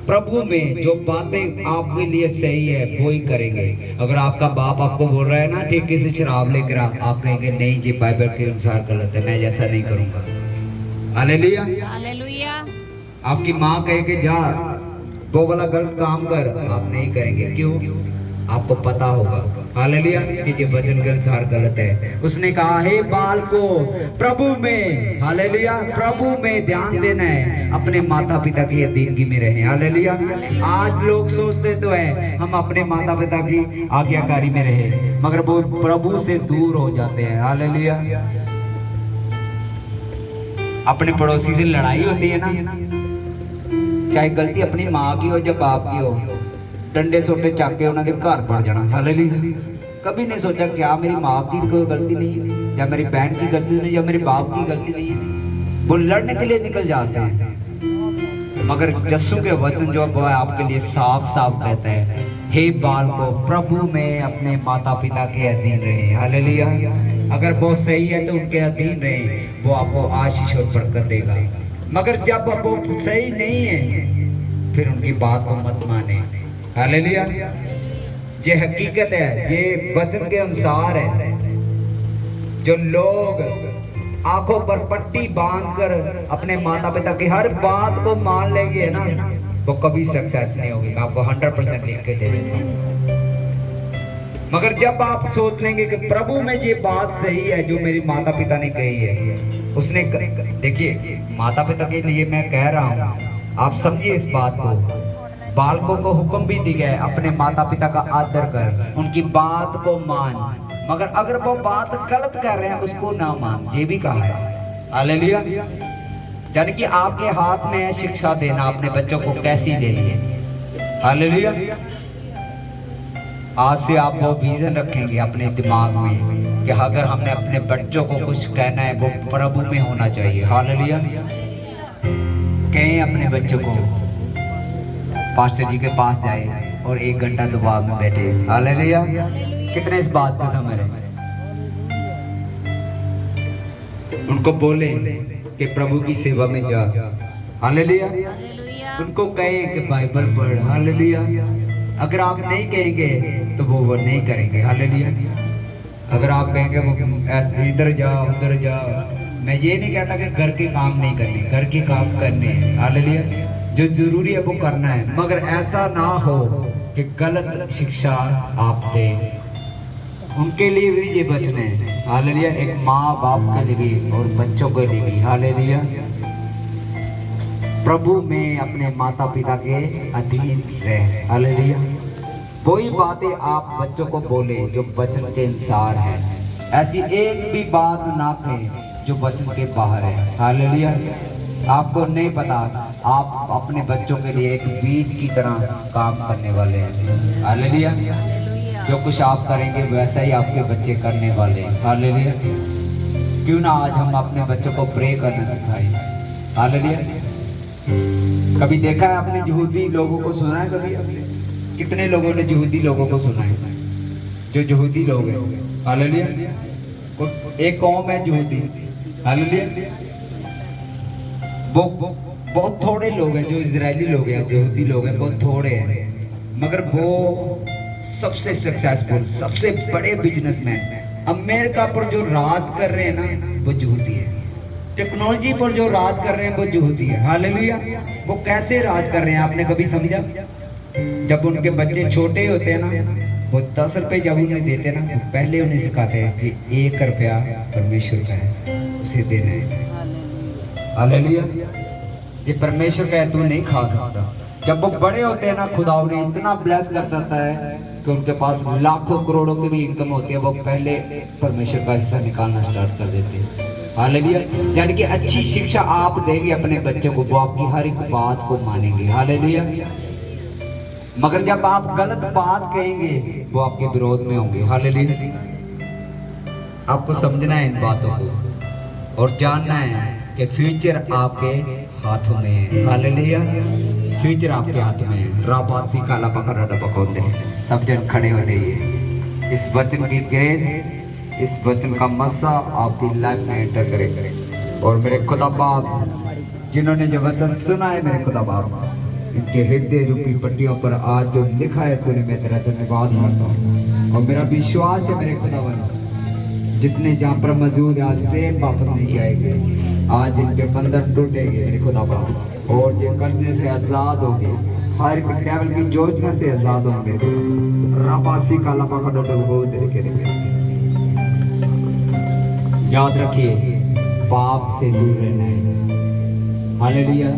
प्रभु में जो बातें आपके लिए सही है वो ही करेंगे। अगर आपका बाप आपको बोल रहा है ना ठेके से शराब लेकर आप कहेंगे नहीं जी बाइबल के अनुसार गलत है, मैं जैसा नहीं करूंगा। Hallelujah hallelujah. आपकी माँ कहे कि जा वो वाला गलत काम कर, आप नहीं करेंगे। क्यों? आपको पता होगा। हालेलुया कि ये वचन के अनुसार गलत है। उसने कहा हे बालको, प्रभु में। हालेलुया। प्रभु में ध्यान देना है, अपने माता पिता की अधीनगी में रहे। हालेलुया। आज लोग सोचते तो है हम अपने माता पिता की आज्ञाकारी में रहे, मगर वो प्रभु से दूर हो जाते हैं। हालेलुया। अपने पड़ोसी से लड़ाई होती है ना, चाहे गलती अपनी माँ की हो या बाप की हो, डंडे सोटे चाक के उन्होंने घर बढ़ जाना। हालेलुया। कभी नहीं सोचा क्या मेरी माँ की कोई गलती नहीं है, या मेरी बहन की गलती नहीं, या मेरे बाप की गलती नहीं है। वो लड़ने के लिए निकल जाते हैं, मगर यीशु के वचन जो है आपके लिए साफ साफ कहता है हे बालकों, प्रभु में अपने माता पिता के अधीन रहे। हालेलुया। अगर वो सही है तो उनके अधीन रहे, वो आपको आशीष और बरकत देगा। मगर जब वो सही नहीं है फिर उनकी बात को मत माने। हालेलुया। ये हकीकत है, ये वचन के अनुसार है। जो लोग आंखों पर पट्टी बांधकर अपने माता पिता की हर बात को मान लेंगे ना, वो कभी सक्सेस नहीं होगी। मैं आपको 100% लिख के दे देता हूँ। मगर जब आप सोच लेंगे कि प्रभु में ये बात सही है जो मेरी माता पिता ने कही है, उसने देखिए माता पिता के लिए मैं कह रहा हूँ, आप समझिए इस बात को। बालकों को हुक्म भी दी गया है अपने माता पिता का आदर कर, उनकी बात को मान। मगर अगर वो बात गलत कर रहे हैं उसको ना मान, ये भी कहा है। हालेलुया। यानी कि आपके हाथ में है शिक्षा देना अपने बच्चों को कैसी देनी है। हालेलुया। आज से आप वो विजन रखेंगे अपने दिमाग में कि अगर हमने अपने बच्चों को कुछ कहना है वो प्रभु में होना चाहिए। हालेलुया। कहें अपने बच्चों को पास्टर जी के पास जाए और 1 घंटा दुआ में बैठे। हालेलुया। कितने इस बात को समझ रहे हैं? उनको बोले कि प्रभु की सेवा में जा। हालेलुया। उनको कहे कि बाइबल पढ़। हालेलुया। अगर आप नहीं कहेंगे तो वो नहीं करेंगे। हालेलुया। अगर आप कहेंगे वो इधर जाओ उधर जाओ, मैं ये नहीं कहता कि घर के काम नहीं करने, घर के काम करने हैं। हालेलुया। जो जरूरी है वो करना है, मगर ऐसा ना हो कि गलत शिक्षा आप दें। उनके लिए भी ये वचन है। हालेलुया। एक माँ बाप के लिए भी और बच्चों के लिए भी। हालेलुया। प्रभु में अपने माता पिता के अधीन रहे। हालेलुया। वही बातें आप बच्चों को बोले जो वचन के अनुसार है, ऐसी एक भी बात ना कहें जो वचन के बाहर है। हालेलुया। आपको नहीं पता, आप अपने बच्चों के लिए एक बीज की तरह काम करने वाले हैं। हालेलुया। जो कुछ आप करेंगे वैसा ही आपके बच्चे करने वाले हैं। हालेलुया। क्यों ना आज हम अपने बच्चों को प्रे करना सिखाएं। हालेलुया। कभी देखा है आपने यहूदी लोगों को सुना है? कभी कितने लोगों ने यहूदी लोगों को सुना है? जो यहूदी लोग हैं, हालेलुया। एक कौम है यहूदी। हालेलुया। वो बहुत थोड़े लोग हैं, जो इजरायली लोग हैं, यहूदी लोग हैं, बहुत थोड़े हैं, मगर वो सबसे सक्सेसफुल, सबसे बड़े बिजनेसमैन। अमेरिका पर जो राज कर रहे हैं ना, वो यहूदी है। टेक्नोलॉजी पर जो राज कर रहे हैं वो यहूदी है। हालेलुया। वो कैसे राज कर रहे हैं आपने कभी समझा? जब उनके बच्चे छोटे होते हैं ना, वो 10 रुपए जब उन्हें देते ना, पहले उन्हें सिखाते हैं कि 1 रुपया परमेश्वर का है, उसे देना है। हालेलुया। ये परमेश्वर का है, तू नहीं खा सकता। जब वो बड़े होते हैं ना, खुदा उन्हें इतना ब्लेस कर देता है कि उनके पास लाखों करोड़ों की भी इनकम होती है, वो पहले परमेश्वर का हिस्सा निकालना स्टार्ट कर देते हैं। हालेलुया। यानी कि अच्छी शिक्षा आप देंगे अपने बच्चों को, वो आपकी हर एक बात को मानेंगे। हालेलुया। मगर जब आप गलत बात कहेंगे वो आपके विरोध में होंगे। हालेलुया। आपको समझना है इन बातों को और जानना है कि फ्यूचर आपके हाथों में है। हालेलुया। फ्यूचर आपके हाथ में है। राबासी काला पकड़ा पकौंदे, सब जन खड़े हो जाइए। इस वचन की ग्रेस, इस वचन का मस्सा आपकी लाइफ में एंटर करे। और मेरे खुदा बाप जिन्होंने जो वचन सुना है, मेरे खुदा बाप इनके हृदय रूपी पट्टियों पर आज जो लिखा है तूने, मैं तेरा धन्यवाद मानता हूँ। और मेरा विश्वास है मेरे खुदावन, जितने जहाँ पर मौजूद है आज से वापस नहीं जाएंगे। आज इनके बंधन टूटेंगे मेरे खुदा बाप, और जो कर्जे से आजाद होंगे, हर एक डेविल की योजना से आजाद होंगे। राबासी काला पकड़ो याद रखिए, पाप से दूर रहना है। हालेलुया।